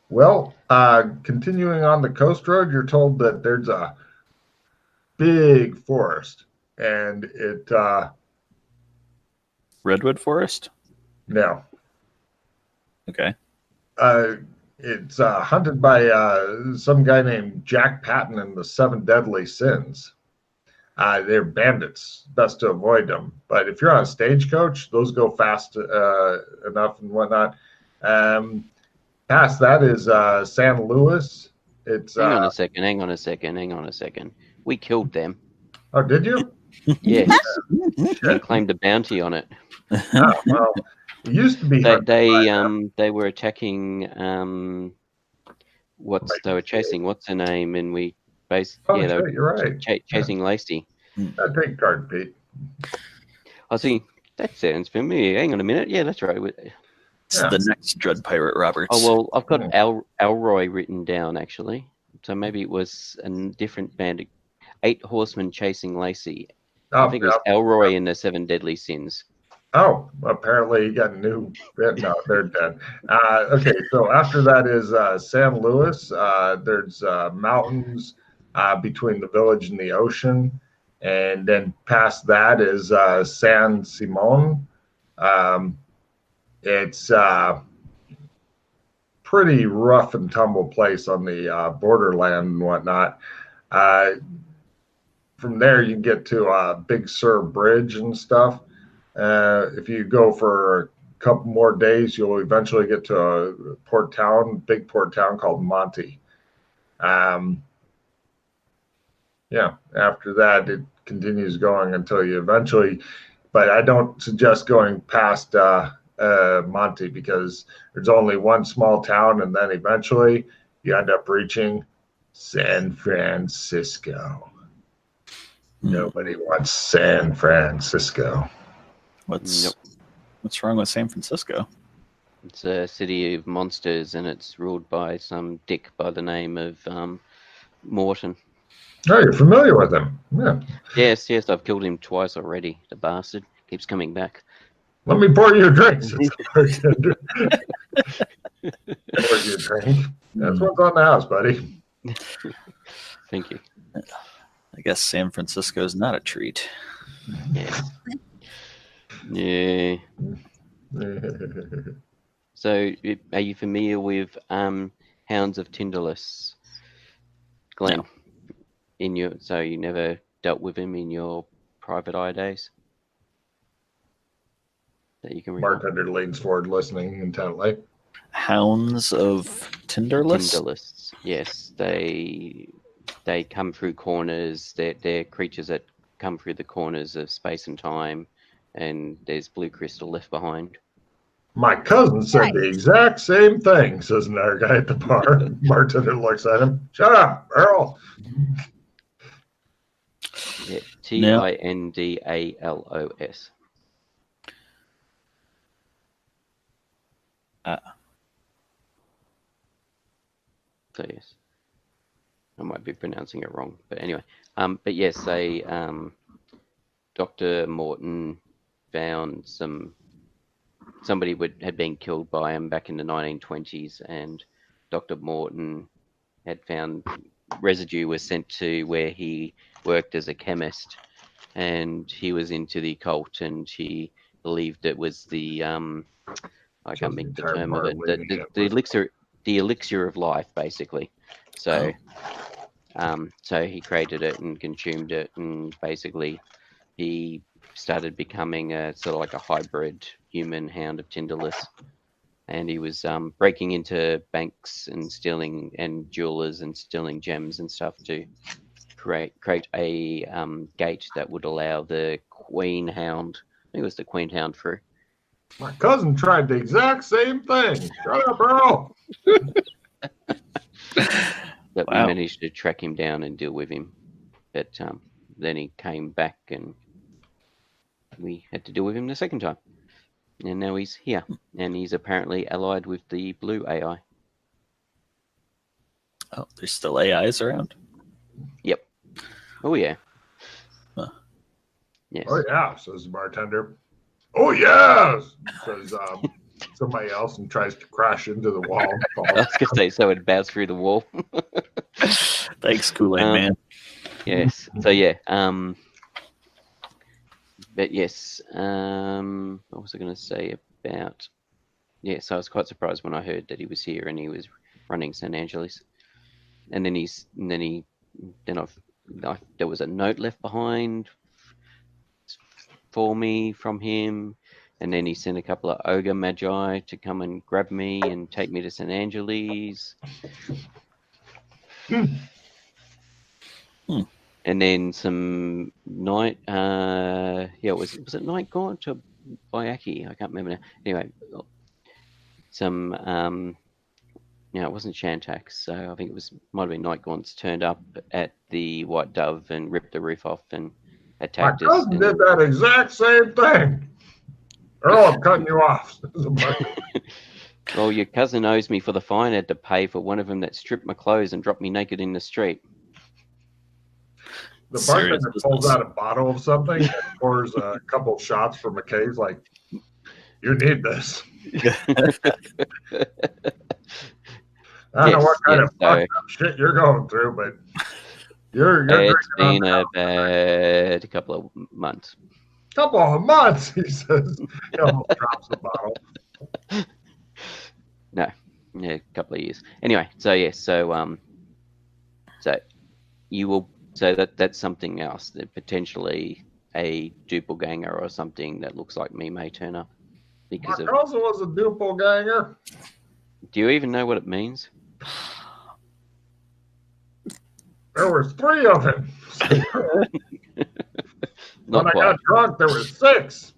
Speaker 2: Well, continuing on the coast road, you're told that there's a big forest, and it
Speaker 3: Redwood Forest.
Speaker 2: now
Speaker 3: Okay.
Speaker 2: it's hunted by some guy named Jack Patton and the Seven Deadly Sins. They're bandits. Best to avoid them. But if you're on a stagecoach, those go fast enough and whatnot. Past that is San Luis. It's
Speaker 1: Hang on a second. We killed them.
Speaker 2: oh, did you?
Speaker 1: Yes. And claimed a bounty on it.
Speaker 2: Oh, well, it used to be.
Speaker 1: They were attacking they were chasing what's her name, and we basically they were
Speaker 2: you're right.
Speaker 1: chasing Lacey.
Speaker 2: I take card, Pete.
Speaker 1: I was thinking that sounds familiar. Hang on a minute. Yeah, that's right.
Speaker 3: It's the next Dread Pirate Roberts.
Speaker 1: Oh well, I've got Elroy written down actually. So maybe it was a different band. 8 Horsemen chasing Lacey. I think it was Elroy and the 7 Deadly Sins.
Speaker 2: Oh, apparently you got a new. No, they're dead. Okay, so after that is San Luis. There's mountains between the village and the ocean, and then past that is San Simon. It's pretty rough and tumble place on the borderland and whatnot. From there, you get to Big Sur Bridge and stuff. If you go for a couple more days, you'll eventually get to a big port town called Monte. Yeah, after that, it continues going until you eventually, but I don't suggest going past Monte because there's only one small town, and then eventually you end up reaching San Francisco. Nobody wants San Francisco.
Speaker 3: What's wrong with San Francisco?
Speaker 1: It's a city of monsters, and it's ruled by some dick by the name of Morton.
Speaker 2: Oh, you're familiar with him? Yeah.
Speaker 1: Yes, I've killed him twice already. The bastard keeps coming back.
Speaker 2: Let me pour you a drink, says the bartender. Pour you a drink. That's what's on the house, buddy.
Speaker 1: Thank you.
Speaker 3: I guess San Francisco is not a treat.
Speaker 1: Yeah. Yeah. So, are you familiar with Hounds of Tinderless, Glenn?
Speaker 3: No.
Speaker 1: So you never dealt with him in your private eye days? That you can recall?
Speaker 2: Bartender leans forward, listening intently.
Speaker 3: Hounds of Tinderless?
Speaker 1: Tinderless. Yes, they come through corners. They're creatures that come through the corners of space and time, and there's blue crystal left behind.
Speaker 2: My cousin said the exact same thing, says another guy at the bar. Bartender looks at him. Shut up, Earl.
Speaker 1: Yeah, Tindalos. So yes, I might be pronouncing it wrong, but anyway. But yes, Dr. Morton found somebody had been killed by him back in the 1920s, and Dr. Morton had found residue was sent to where he worked as a chemist, and he was into the occult, and he believed it was the I can't make the term of it, the elixir of life, basically. So so he created it and consumed it, and basically he started becoming a sort of like a hybrid human Hound of Tinderless, and he was breaking into banks and stealing, and jewelers and stealing gems and stuff to create a gate that would allow the Queen Hound. I think it was the Queen Hound through.
Speaker 2: My cousin tried the exact same thing. Shut up, Earl.
Speaker 1: But
Speaker 3: Wow.
Speaker 1: we managed to track him down and deal with him. But then he came back and we had to deal with him the second time. And now he's here. And he's apparently allied with the blue AI.
Speaker 3: Oh, there's still AIs around.
Speaker 1: Yep. Oh, yeah.
Speaker 3: Huh.
Speaker 1: Yes.
Speaker 2: Oh, yeah, says the bartender. Oh, yes, says somebody else and tries to crash into the wall. And
Speaker 1: I
Speaker 2: falls.
Speaker 1: was going to say, so it bounced through the wall.
Speaker 3: Thanks, Kool-Aid Man.
Speaker 1: Yes. So, yeah. But yes. What was I going to say about... Yes, I was quite surprised when I heard that he was here and he was running San Angeles. And then there was a note left behind for me from him, and then he sent a couple of ogre magi to come and grab me and take me to San Angeles. And then some night, was it Night Gaunt or Bayaki? I can't remember now. Anyway, some it wasn't Shantax, so I think might have been Night Gaunts turned up at the White Dove and ripped the roof off and
Speaker 2: My
Speaker 1: attacked us.
Speaker 2: cousin did that exact same thing. Earl, I'm cutting you off.
Speaker 1: Well, your cousin owes me for the fine I had to pay for one of them that stripped my clothes and dropped me naked in the street.
Speaker 2: The
Speaker 3: Serious
Speaker 2: bartender pulls
Speaker 3: business.
Speaker 2: out a bottle of something and pours a couple shots from a case like, you need this. I don't know what kind of fucked up shit you're going through, but you're
Speaker 1: It's
Speaker 2: drinking
Speaker 1: been
Speaker 2: on
Speaker 1: about a couple of months.
Speaker 2: couple of months, he says. He almost drops the bottle.
Speaker 1: No, a couple of years. Anyway, so yes, so you will. So that's something else that potentially a doppelganger or something that looks like me may turn up because
Speaker 2: My
Speaker 1: of.
Speaker 2: cousin was a doppelganger.
Speaker 1: Do you even know what it means?
Speaker 2: There were 3 of them.
Speaker 1: Not
Speaker 2: When I
Speaker 1: quite.
Speaker 2: got drunk, there were 6.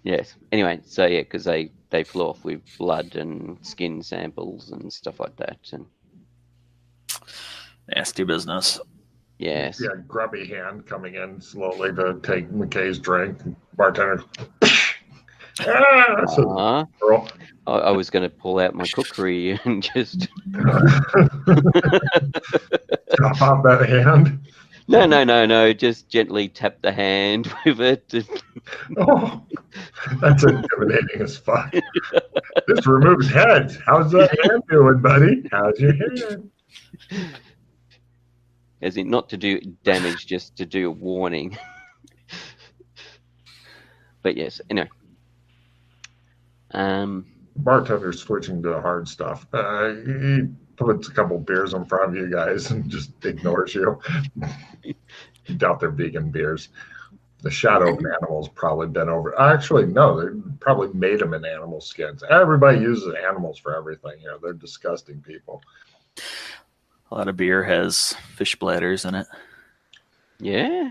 Speaker 1: Yes. Anyway, so yeah, because they flew off with blood and skin samples and stuff like that, and
Speaker 3: Nasty business.
Speaker 1: yes.
Speaker 2: Yeah, grubby hand coming in slowly to take McKay's drink. Bartender. That's a
Speaker 1: Uh-huh.
Speaker 2: girl.
Speaker 1: I was going to pull out my cookery and just
Speaker 2: Chop off that hand.
Speaker 1: no, just gently tap the hand with it.
Speaker 2: Oh, that's intimidating as fuck. This removes heads. How's that hand doing, buddy? How's your hand?
Speaker 1: As in, not to do damage, just to do a warning. But yes, anyway.
Speaker 2: Bartender's switching to the hard stuff. He puts a couple beers in front of you guys and just ignores you. You doubt they're vegan beers. The shadow of an animal's probably been over. Actually, no, they probably made them in animal skins. Everybody uses animals for everything here. They're disgusting people.
Speaker 3: A lot of beer has fish bladders in it.
Speaker 1: Yeah.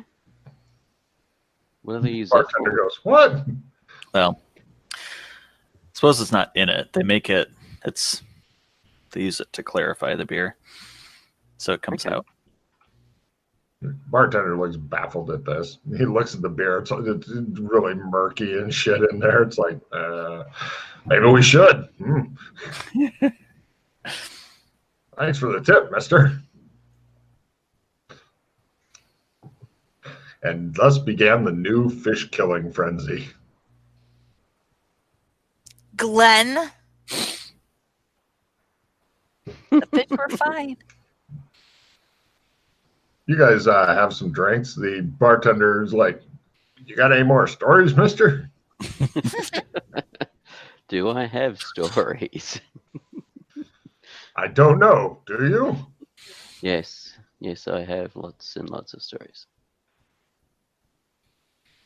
Speaker 1: What do they use that
Speaker 2: Bartender
Speaker 1: for?
Speaker 2: goes, what?
Speaker 3: Well, I suppose it's not in it. They make it. They use it to clarify the beer, so it comes out.
Speaker 2: Bartender looks baffled at this. He looks at the beer. It's really murky and shit in there. It's like, maybe we should. Thanks for the tip, mister. And thus began the new fish killing frenzy.
Speaker 4: Glenn, the fish were fine.
Speaker 2: You guys have some drinks. The bartender's like, you got any more stories, mister?
Speaker 1: Do I have stories?
Speaker 2: I don't know. Do you?
Speaker 1: Yes, I have lots and lots of stories.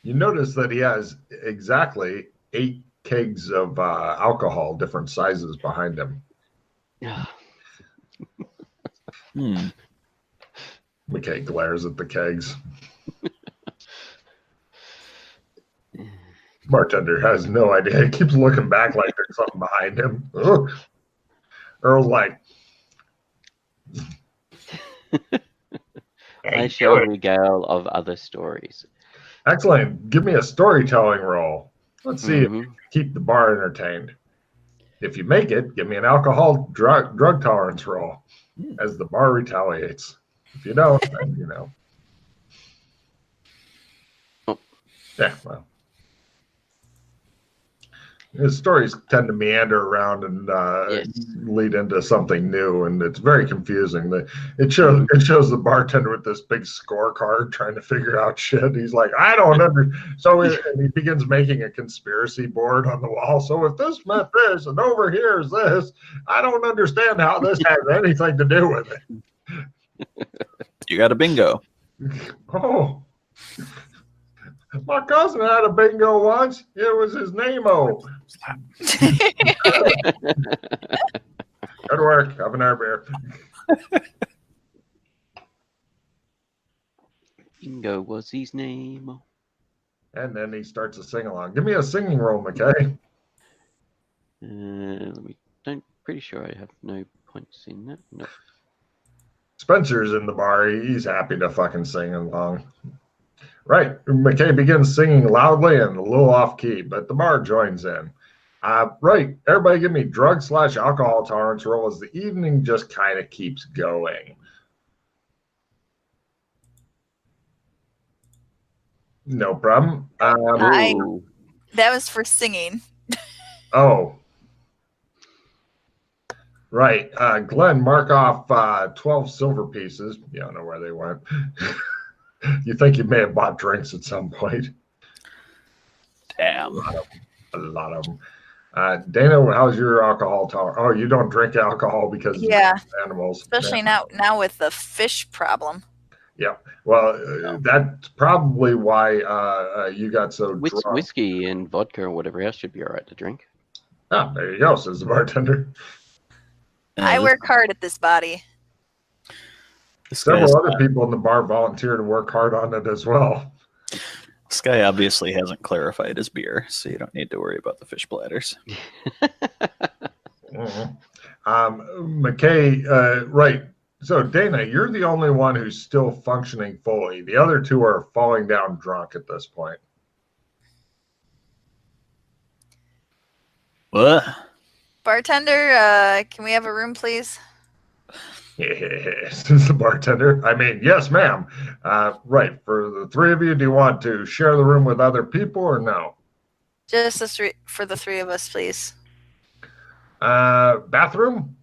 Speaker 2: You notice that he has exactly 8 kegs of alcohol, different sizes behind him. McKay glares at the kegs. Bartender has no idea. He keeps looking back like there's something behind him. Ugh. Earl's like,
Speaker 1: I shall regale of other stories.
Speaker 2: Excellent. Give me a storytelling roll. Let's see if you
Speaker 1: Mhm.
Speaker 2: can keep the bar entertained. If you make it, give me an alcohol drug tolerance roll as the bar retaliates. If you don't, then you know.
Speaker 1: Oh.
Speaker 2: Yeah, well. His stories tend to meander around and
Speaker 1: Yes.
Speaker 2: lead into something new, and it's very confusing. It shows the bartender with this big scorecard trying to figure out shit. He's like, I don't understand. And he begins making a conspiracy board on the wall. So if this meant this, and over here is this, I don't understand how this has anything to do with it.
Speaker 3: You got a bingo.
Speaker 2: Oh. My cousin had a bingo once. It was his name-o. Good work. Have an air beer.
Speaker 1: Bingo was his name.
Speaker 2: And then he starts a sing-along. Give me a singing roll, McKay.
Speaker 1: Pretty sure I have no points in that. No.
Speaker 2: Spencer's in the bar. He's happy to fucking sing along. Right. McKay begins singing loudly and a little off key, but the bar joins in. Right. Everybody give me drug/alcohol tolerance roll as the evening just kind of keeps going. No problem.
Speaker 4: That was for singing.
Speaker 2: Oh. Right. Glenn, mark off 12 silver pieces. You don't know where they went. You think you may have bought drinks at some point.
Speaker 3: Damn.
Speaker 2: A lot of them. Dana, how's your alcohol tolerance? Oh, you don't drink alcohol because of animals.
Speaker 4: Especially now with the fish problem.
Speaker 2: Yeah. Well, that's probably why you got so drunk.
Speaker 1: Whiskey and vodka or whatever else should be all right to drink.
Speaker 2: Ah, there you go, says the bartender.
Speaker 4: I work hard at this body.
Speaker 2: Several other people in the bar volunteer to work hard on it as well.
Speaker 3: This guy obviously hasn't clarified his beer, so you don't need to worry about the fish bladders.
Speaker 2: McKay, right. So, Dana, you're the only one who's still functioning fully. The other two are falling down drunk at this point.
Speaker 3: What?
Speaker 4: Bartender, can we have a room, please?
Speaker 2: Yes, the bartender. I mean, yes, ma'am. Right. For the three of you, do you want to share the room with other people or no?
Speaker 4: Just for the three of us, please.
Speaker 2: Bathroom?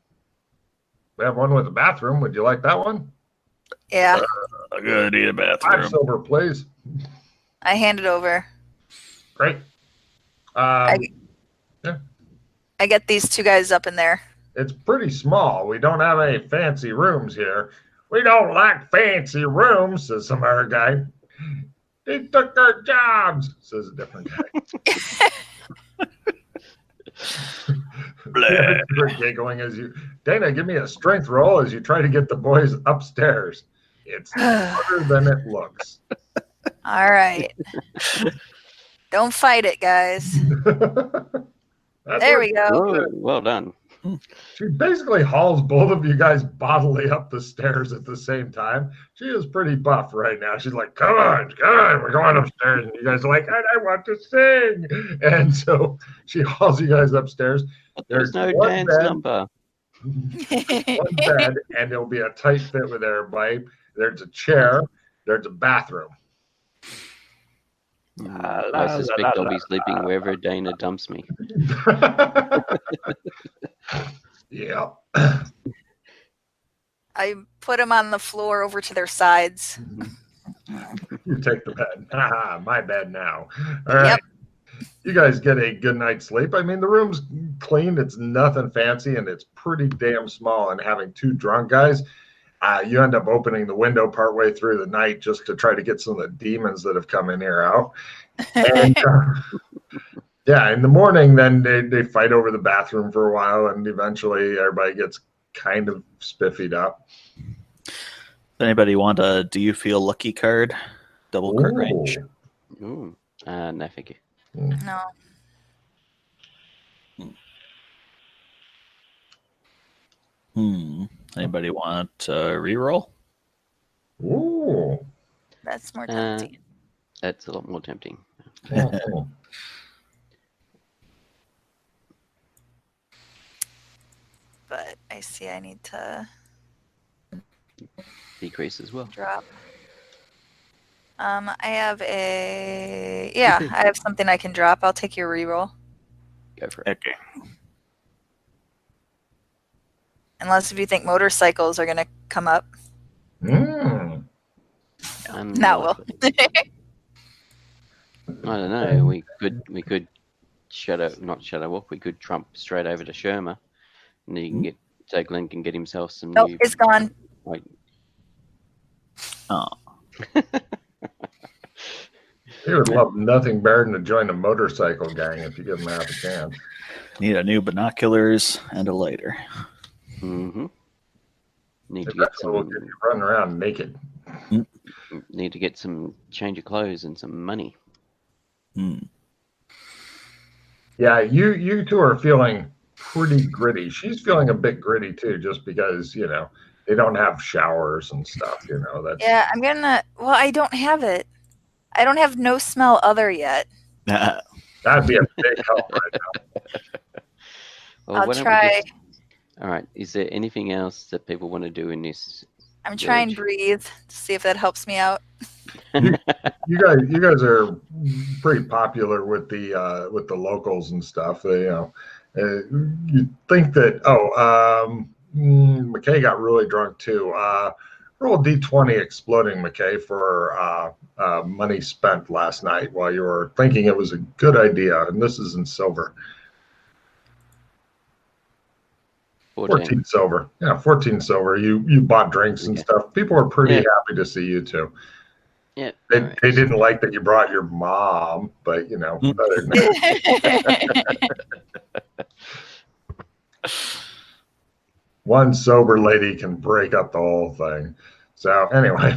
Speaker 2: We have one with a bathroom. Would you like that one?
Speaker 4: Yeah.
Speaker 3: I'm gonna need a bathroom.
Speaker 2: 5 silver, please.
Speaker 4: I hand it over.
Speaker 2: Great.
Speaker 4: I get these two guys up in there.
Speaker 2: It's pretty small. We don't have any fancy rooms here. We don't like fancy rooms, says some other guy. He took our jobs, says a different guy. You're giggling as you... Dana, give me a strength roll as you try to get the boys upstairs. It's harder than it looks.
Speaker 4: All right. Don't fight it, guys. There we go.
Speaker 1: Oh, well done.
Speaker 2: She basically hauls both of you guys bodily up the stairs at the same time. She is pretty buff right now. She's like, come on, we're going upstairs. And you guys are like, I want to sing. And so she hauls you guys upstairs.
Speaker 1: There's no dance number.
Speaker 2: One bed, and there'll be a tight fit with everybody. There's a chair. There's a bathroom.
Speaker 1: I suspect I'll be sleeping wherever Dana dumps me.
Speaker 2: Yeah.
Speaker 4: I put them on the floor over to their sides.
Speaker 2: You take the bed. My bed now. All right. Yep. You guys get a good night's sleep. I mean, the room's clean. It's nothing fancy, and it's pretty damn small. And having two drunk guys, you end up opening the window partway through the night just to try to get some of the demons that have come in here out. And, yeah, in the morning, then they fight over the bathroom for a while, and eventually everybody gets kind of spiffied up.
Speaker 3: Does anybody want a Do You Feel Lucky card? Double card range.
Speaker 1: Ooh. No, thank you.
Speaker 4: No.
Speaker 3: Anybody want a reroll?
Speaker 2: Ooh.
Speaker 4: That's more tempting.
Speaker 1: That's a lot more tempting.
Speaker 2: Oh.
Speaker 4: But I see I need to
Speaker 1: Decrease as well.
Speaker 4: drop. I have I have something I can drop. I'll take your reroll.
Speaker 1: Go for it.
Speaker 3: Okay.
Speaker 4: Unless if you think motorcycles are gonna come up.
Speaker 2: Mm.
Speaker 4: Not will.
Speaker 1: I don't know. We could not shadow walk. We could trump straight over to Sherma, and then you can so Glenn can get himself some
Speaker 4: Nope,
Speaker 1: new.
Speaker 4: it's gone.
Speaker 1: Like,
Speaker 3: Oh.
Speaker 2: He would love nothing better than to join a motorcycle gang if you give him half a chance.
Speaker 3: Need a new binoculars and a lighter.
Speaker 1: mm-hmm. Need to
Speaker 2: That's
Speaker 1: get
Speaker 2: what will
Speaker 1: some.
Speaker 2: get you running around naked.
Speaker 1: Need to get some change of clothes and some money.
Speaker 2: Yeah, you two are feeling pretty gritty. She's feeling a bit gritty too, just because they don't have showers and stuff. That's
Speaker 4: Yeah, I'm gonna. Well, I don't have it. I don't have no smell other yet.
Speaker 2: that'd be a big help right now.
Speaker 1: Well,
Speaker 4: I'll
Speaker 1: why don't we
Speaker 4: try.
Speaker 1: all right. Is there anything else that people want to do in this?
Speaker 4: I'm trying to breathe to see if that helps me out.
Speaker 2: You guys are pretty popular with the locals and stuff. You think that McKay got really drunk too. Roll D20 exploding McKay for money spent last night while you were thinking it was a good idea, and this is in silver. 14 silver. Yeah, 14 silver. You bought drinks and stuff. People were pretty happy to see you too.
Speaker 1: Yeah.
Speaker 2: They didn't like that you brought your mom, but other than that. One sober lady can break up the whole thing. So anyway,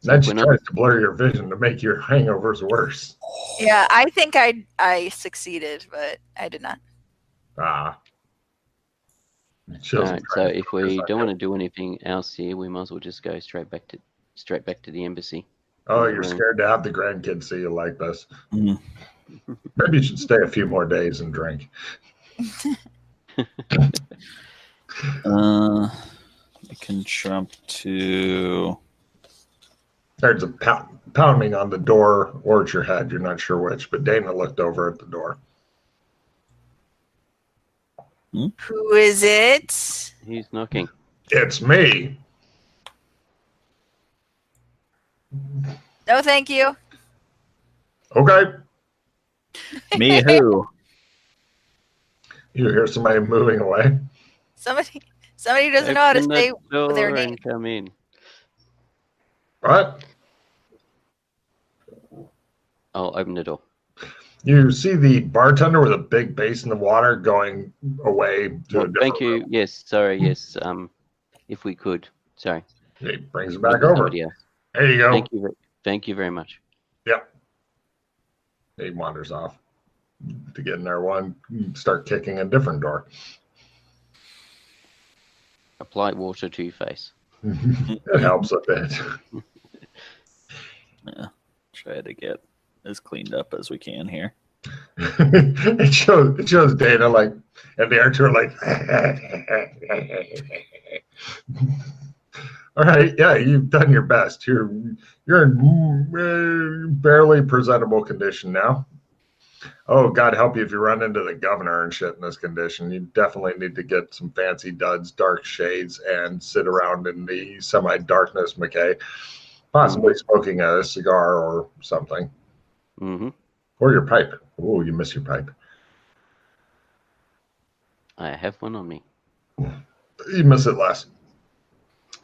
Speaker 2: then she tries to blur your vision to make your hangovers worse.
Speaker 4: Yeah, I think I succeeded, but I did not.
Speaker 1: All right, so if we don't want to do anything else here, we might as well just go straight back to the embassy.
Speaker 2: Oh, you're scared to have the grandkids see you like this. Maybe you should stay a few more days and drink.
Speaker 3: I can jump to.
Speaker 2: There's a pounding on the door or at your head. You're not sure which, but Dana looked over at the door.
Speaker 4: Who is it?
Speaker 1: He's knocking.
Speaker 2: It's me.
Speaker 4: No, thank you.
Speaker 2: Okay.
Speaker 3: Me who?
Speaker 2: You hear somebody moving away?
Speaker 4: Somebody doesn't know how to say their name.
Speaker 1: And come in.
Speaker 2: What?
Speaker 1: I'll open the door.
Speaker 2: You see the bartender with a big basin of water going away to a different
Speaker 1: thank you.
Speaker 2: room.
Speaker 1: Yes, sorry. Yes. If we could. Sorry.
Speaker 2: He brings it back over. There you go.
Speaker 1: Thank you very much.
Speaker 2: Yep. He wanders off to get in there one, start kicking a different door.
Speaker 1: Apply water to your face.
Speaker 2: It helps a bit.
Speaker 3: Yeah. Try to get as cleaned up as we can here.
Speaker 2: it shows Dana like, and the actor like, all right, yeah, you've done your best. You're in barely presentable condition now. Oh, God help you if you run into the governor and shit in this condition. You definitely need to get some fancy duds, dark shades, and sit around in the semi-darkness, McKay. Possibly smoking a cigar or something.
Speaker 1: Mm-hmm.
Speaker 2: Or your pipe. Oh, you miss your pipe.
Speaker 1: I have one on me.
Speaker 2: You miss it less.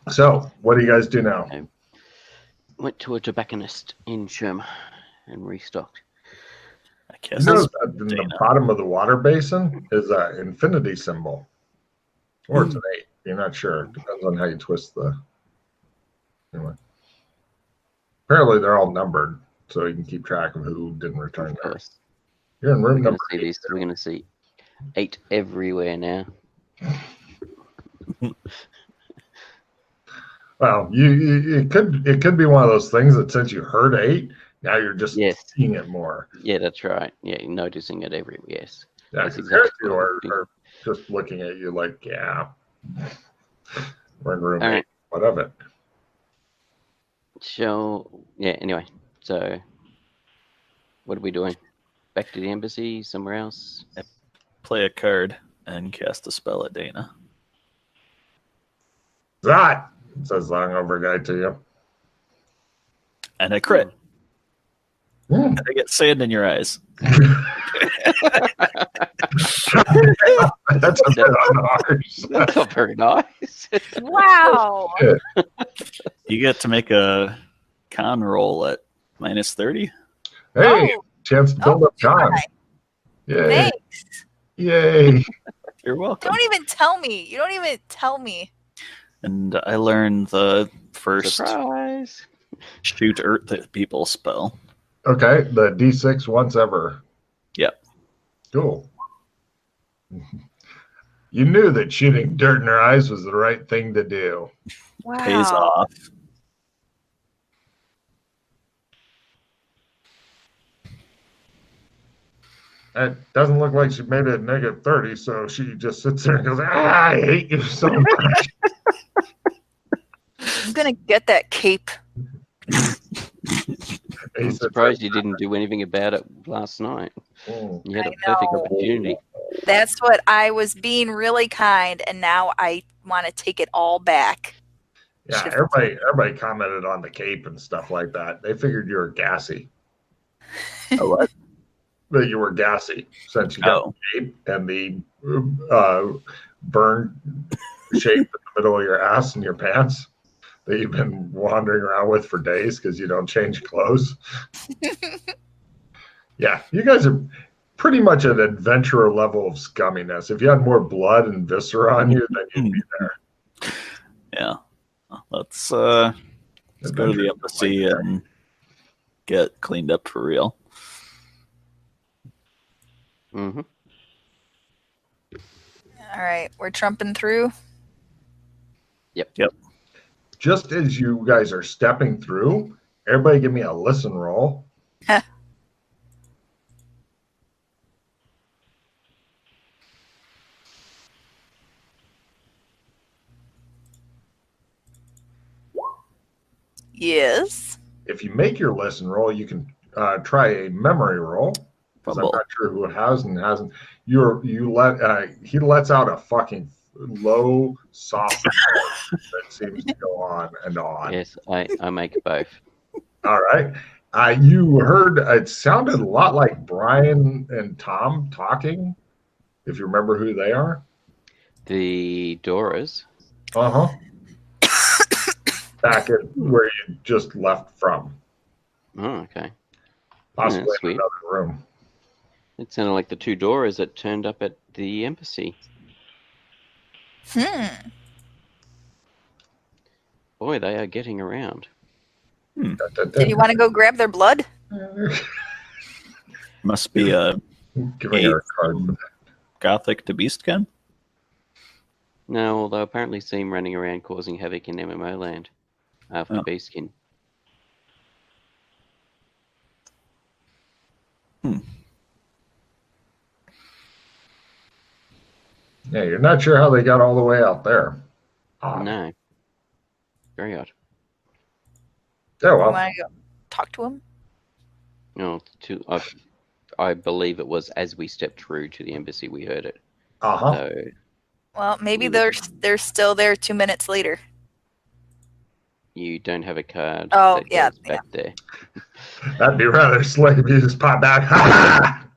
Speaker 2: So, what do you guys do now?
Speaker 1: I went to a tobacconist in Sherma and restocked.
Speaker 3: I guess
Speaker 2: Notice that in the bottom of the water basin is an infinity symbol. Or it's an 8. You're not sure. Depends on how you twist the... Anyway. Apparently they're all numbered, so you can keep track of who didn't return there. You're in room number 8.
Speaker 1: We're going to see 8 everywhere now.
Speaker 2: Well, it could be one of those things that since you heard 8, now you're just
Speaker 1: Yes.
Speaker 2: seeing it more.
Speaker 1: Yeah, that's right. Yeah, you're noticing it everywhere. Yes.
Speaker 2: Yeah,
Speaker 1: That's
Speaker 2: because
Speaker 1: exactly
Speaker 2: you
Speaker 1: what I'm thinking.
Speaker 2: are just looking at you like, yeah, we're in room
Speaker 1: All
Speaker 2: 8.
Speaker 1: right.
Speaker 2: What of it?
Speaker 1: Anyway, so what are we doing? Back to the embassy? Somewhere else?
Speaker 3: Play a card and cast a spell at Dana.
Speaker 2: That says the hungover guy to you.
Speaker 3: And a crit.
Speaker 2: Mm.
Speaker 3: And I get sand in your eyes.
Speaker 2: That's a bit on ours.
Speaker 1: That's not very nice.
Speaker 4: Wow.
Speaker 3: You get to make a con roll at -30.
Speaker 2: Hey,
Speaker 4: Oh.
Speaker 2: chance to build up con. Yay.
Speaker 4: Thanks.
Speaker 2: Yay.
Speaker 3: You're welcome.
Speaker 4: Don't even tell me. You don't even tell me.
Speaker 3: And I learned the first
Speaker 1: Surprise.
Speaker 3: shoot Earth at people spell.
Speaker 2: Okay, the D6 once ever.
Speaker 3: Yep.
Speaker 2: Cool. You knew that shooting dirt in her eyes was the right thing to do.
Speaker 4: Wow.
Speaker 3: Pays off.
Speaker 2: It doesn't look like she made it -30, so she just sits there and goes, I hate you so much.
Speaker 4: I'm gonna get that cape.
Speaker 1: I'm surprised you didn't do anything about it last night. You had a perfect opportunity.
Speaker 4: That's what I was being really kind, and now I want to take it all back.
Speaker 2: Yeah, everybody commented on the cape and stuff like that. They figured you were gassy.
Speaker 3: Oh, what?
Speaker 2: That you were gassy since you got the cape and the burn shape in the middle of your ass and your pants that you've been wandering around with for days because you don't change clothes. Yeah, you guys are pretty much at adventurer level of scumminess. If you had more blood and viscera on you, then you'd be there.
Speaker 3: Yeah. Let's go to the embassy and get cleaned up for real.
Speaker 1: Mm-hmm.
Speaker 4: All right, we're trumping through.
Speaker 1: Yep.
Speaker 2: Just as you guys are stepping through, everybody give me a listen roll.
Speaker 4: Yes.
Speaker 2: If you make your listen roll, you can try a memory roll. Because I'm not sure who has and hasn't. He lets out a fucking low, soft that seems to go on and on.
Speaker 1: Yes, I make both.
Speaker 2: All right. You heard it sounded a lot like Brian and Tom talking. If you remember who they are.
Speaker 1: The Doras.
Speaker 2: Uh-huh. Back at where you just left from.
Speaker 1: Oh, okay.
Speaker 2: Possibly in
Speaker 1: Sweet.
Speaker 2: another room.
Speaker 1: It sounded like the two Doras that turned up at the embassy. Boy, they are getting around.
Speaker 4: Did you want to go grab their blood?
Speaker 3: Must be a
Speaker 2: Giving her a card.
Speaker 3: Gothic to Beastkin.
Speaker 1: No, although apparently see him running around causing havoc in MMO land after Beastkin.
Speaker 2: Yeah, you're not sure how they got all the way out there.
Speaker 1: No. Very odd.
Speaker 2: Yeah,
Speaker 4: You
Speaker 2: well,
Speaker 4: want to go talk to him?
Speaker 1: No, I believe it was as we stepped through to the embassy we heard it.
Speaker 2: uh-huh.
Speaker 1: So
Speaker 4: Well, maybe they're still there 2 minutes later.
Speaker 1: you don't have a card
Speaker 4: Oh,
Speaker 1: that
Speaker 4: yeah,
Speaker 1: goes back there.
Speaker 2: That'd be rather slick if you just pop back. Ha!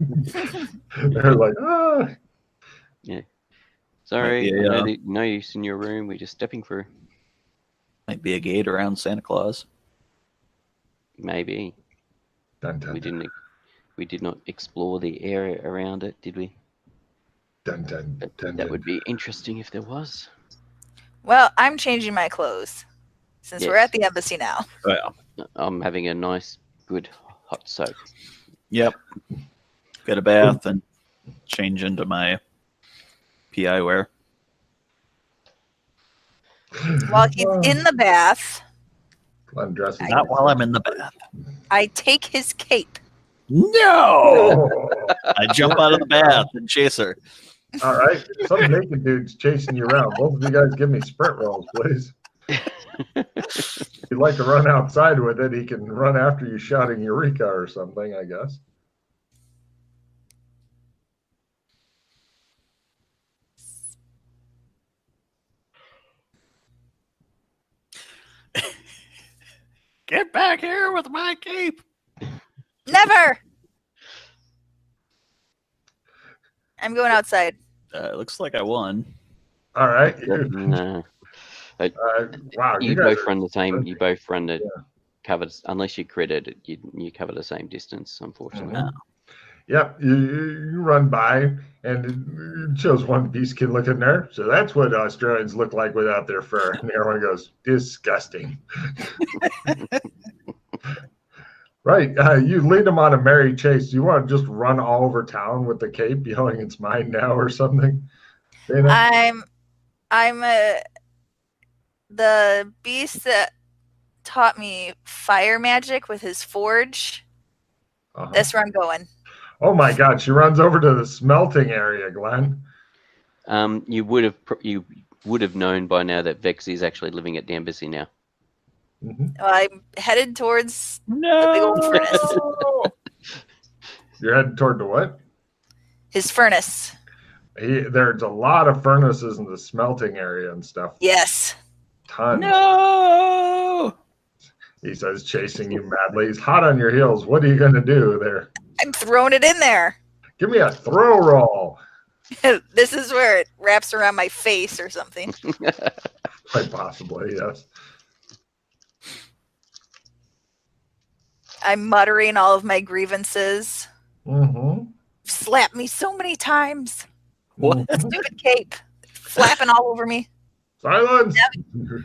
Speaker 2: They're like, ah.
Speaker 1: Yeah. Sorry,
Speaker 3: Might be
Speaker 1: I know you're in your room. We're just stepping through.
Speaker 3: Might be a gate around Santa Claus.
Speaker 1: Maybe.
Speaker 2: Dun, dun,
Speaker 1: We did not explore the area around it, did we?
Speaker 2: dun, dun,
Speaker 1: But
Speaker 2: dun,
Speaker 1: that
Speaker 2: dun.
Speaker 1: would be interesting if there was.
Speaker 4: Well, I'm changing my clothes since we're
Speaker 1: Yes.
Speaker 4: at the embassy now.
Speaker 3: Oh, yeah.
Speaker 1: I'm having a nice, good hot soak.
Speaker 3: Yep. Get a bath and change into my PI wear.
Speaker 4: While he's in the bath,
Speaker 2: Undressing.
Speaker 3: Not while I'm in the bath.
Speaker 4: I take his cape.
Speaker 3: No!
Speaker 2: Oh.
Speaker 3: I jump out of the bath and chase her.
Speaker 2: All right. Some naked dude's chasing you around. Both of you guys give me sprint rolls, please. If you'd like to run outside with it, he can run after you shouting Eureka or something, I guess.
Speaker 3: Get back here with my cape.
Speaker 4: Never! I'm going outside.
Speaker 3: It looks like I won.
Speaker 2: All right.
Speaker 1: No.
Speaker 2: Wow.
Speaker 1: You
Speaker 2: guys
Speaker 1: both run the same. You both run the covered. Unless you crit it, you cover the same distance. Unfortunately.
Speaker 2: Mhm. Yep. You run by, and it shows one beast kid looking there. So that's what Australians look like without their fur. And everyone goes, disgusting. Right. You lead them on a merry chase. Do you want to just run all over town with the cape, yelling "It's mine now" or something? Dana?
Speaker 4: I'm the beast that taught me fire magic with his forge.
Speaker 2: Uh-huh.
Speaker 4: That's where I'm going.
Speaker 2: Oh my God! She runs over to the smelting area, Glenn.
Speaker 1: You would have known by now that Vex is actually living at the embassy now.
Speaker 2: Mm-hmm.
Speaker 4: I'm headed towards the big old furnace.
Speaker 2: You're headed toward the what?
Speaker 4: His furnace.
Speaker 2: There's a lot of furnaces in the smelting area and stuff.
Speaker 4: Yes.
Speaker 2: Tons.
Speaker 3: No!
Speaker 2: He says, chasing you madly. He's hot on your heels. What are you going to do there?
Speaker 4: I'm throwing it in there.
Speaker 2: Give me a throw roll.
Speaker 4: This is where it wraps around my face or something.
Speaker 2: Quite possibly, yes.
Speaker 4: I'm muttering all of my grievances.
Speaker 2: Mm-hmm.
Speaker 4: Slapped me so many times.
Speaker 3: What?
Speaker 4: Stupid cape. Flapping all over me.
Speaker 2: Silence!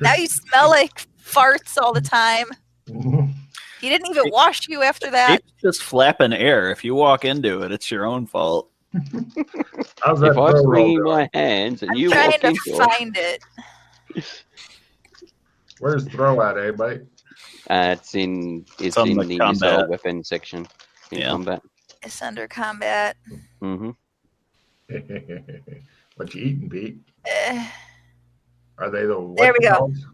Speaker 4: Now you smell like farts all the time.
Speaker 2: Mhm.
Speaker 4: He didn't even wash you after that.
Speaker 3: Cape's just flapping air. If you walk into it, it's your own fault.
Speaker 2: How's that
Speaker 1: If I'm
Speaker 2: throw roll
Speaker 1: swinging
Speaker 2: going?
Speaker 1: my hands and
Speaker 4: I'm
Speaker 1: you
Speaker 4: trying
Speaker 1: walk
Speaker 4: to
Speaker 1: into it,
Speaker 4: find it.
Speaker 2: Where's throw at, eh, mate?
Speaker 1: it's in
Speaker 3: on the
Speaker 1: the
Speaker 3: combat.
Speaker 1: missile weapon section in
Speaker 3: Yeah.
Speaker 1: combat.
Speaker 4: It's under combat.
Speaker 1: Mm-hmm.
Speaker 2: What you eating, Pete?
Speaker 4: Eh.
Speaker 2: Are they the what
Speaker 4: There we go.
Speaker 2: balls?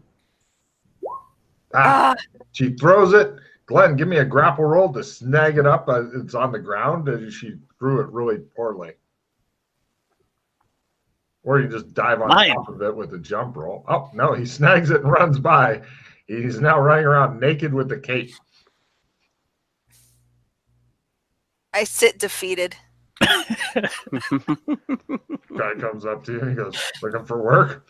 Speaker 2: Ah, she throws it. Glenn, give me a grapple roll to snag it up. It's on the ground, and she threw it really poorly. Or you just dive on top of it with a jump roll. Oh, no, he snags it and runs by. He's now running around naked with the cape.
Speaker 4: I sit defeated.
Speaker 2: Guy comes up to you and he goes, looking for work?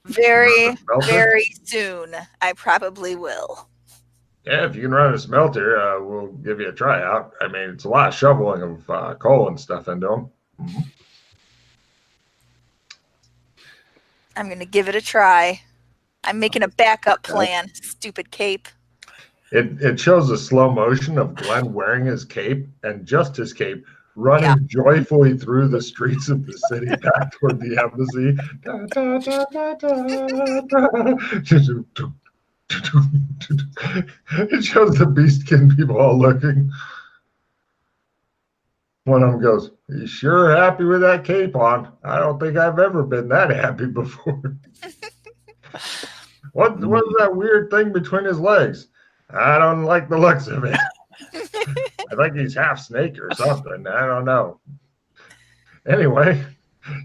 Speaker 4: Very, very soon, I probably will.
Speaker 2: Yeah, if you can run a smelter, we'll give you a tryout. I mean, it's a lot of shoveling of coal and stuff into them. Mm-hmm.
Speaker 4: I'm going to give it a try. I'm making a backup plan. Stupid cape.
Speaker 2: It shows a slow motion of Glenn wearing his cape and just his cape running joyfully through the streets of the city back toward the embassy. Da, da, da, da, da. It shows the beastkin people all looking. One of them goes, "You sure happy with that cape on? I don't think I've ever been that happy before." What's that weird thing between his legs? I don't like the looks of it. I think he's half snake or something. I don't know. Anyway,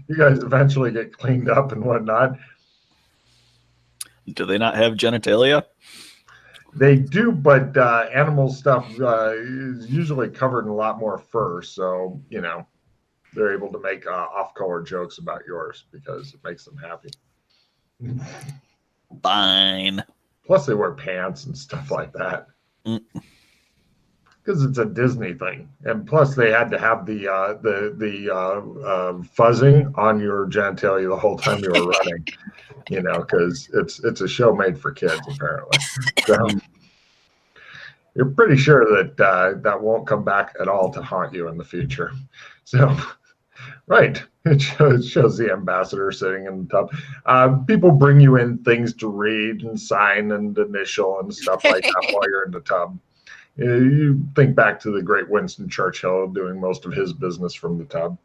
Speaker 2: you guys eventually get cleaned up and whatnot.
Speaker 3: Do they not have genitalia?
Speaker 2: They do, but animal stuff is usually covered in a lot more fur. So, they're able to make off-color jokes about yours because it makes them happy.
Speaker 3: Fine.
Speaker 2: Plus, they wear pants and stuff like that. Because it's a Disney thing. And plus, they had to have the fuzzing on your genitalia the whole time you were running. Because it's a show made for kids, apparently. So you're pretty sure that that won't come back at all to haunt you in the future. So, right. It shows the ambassador sitting in the tub. People bring you in things to read and sign and initial and stuff like that while you're in the tub. You think back to the great Winston Churchill doing most of his business from the tub.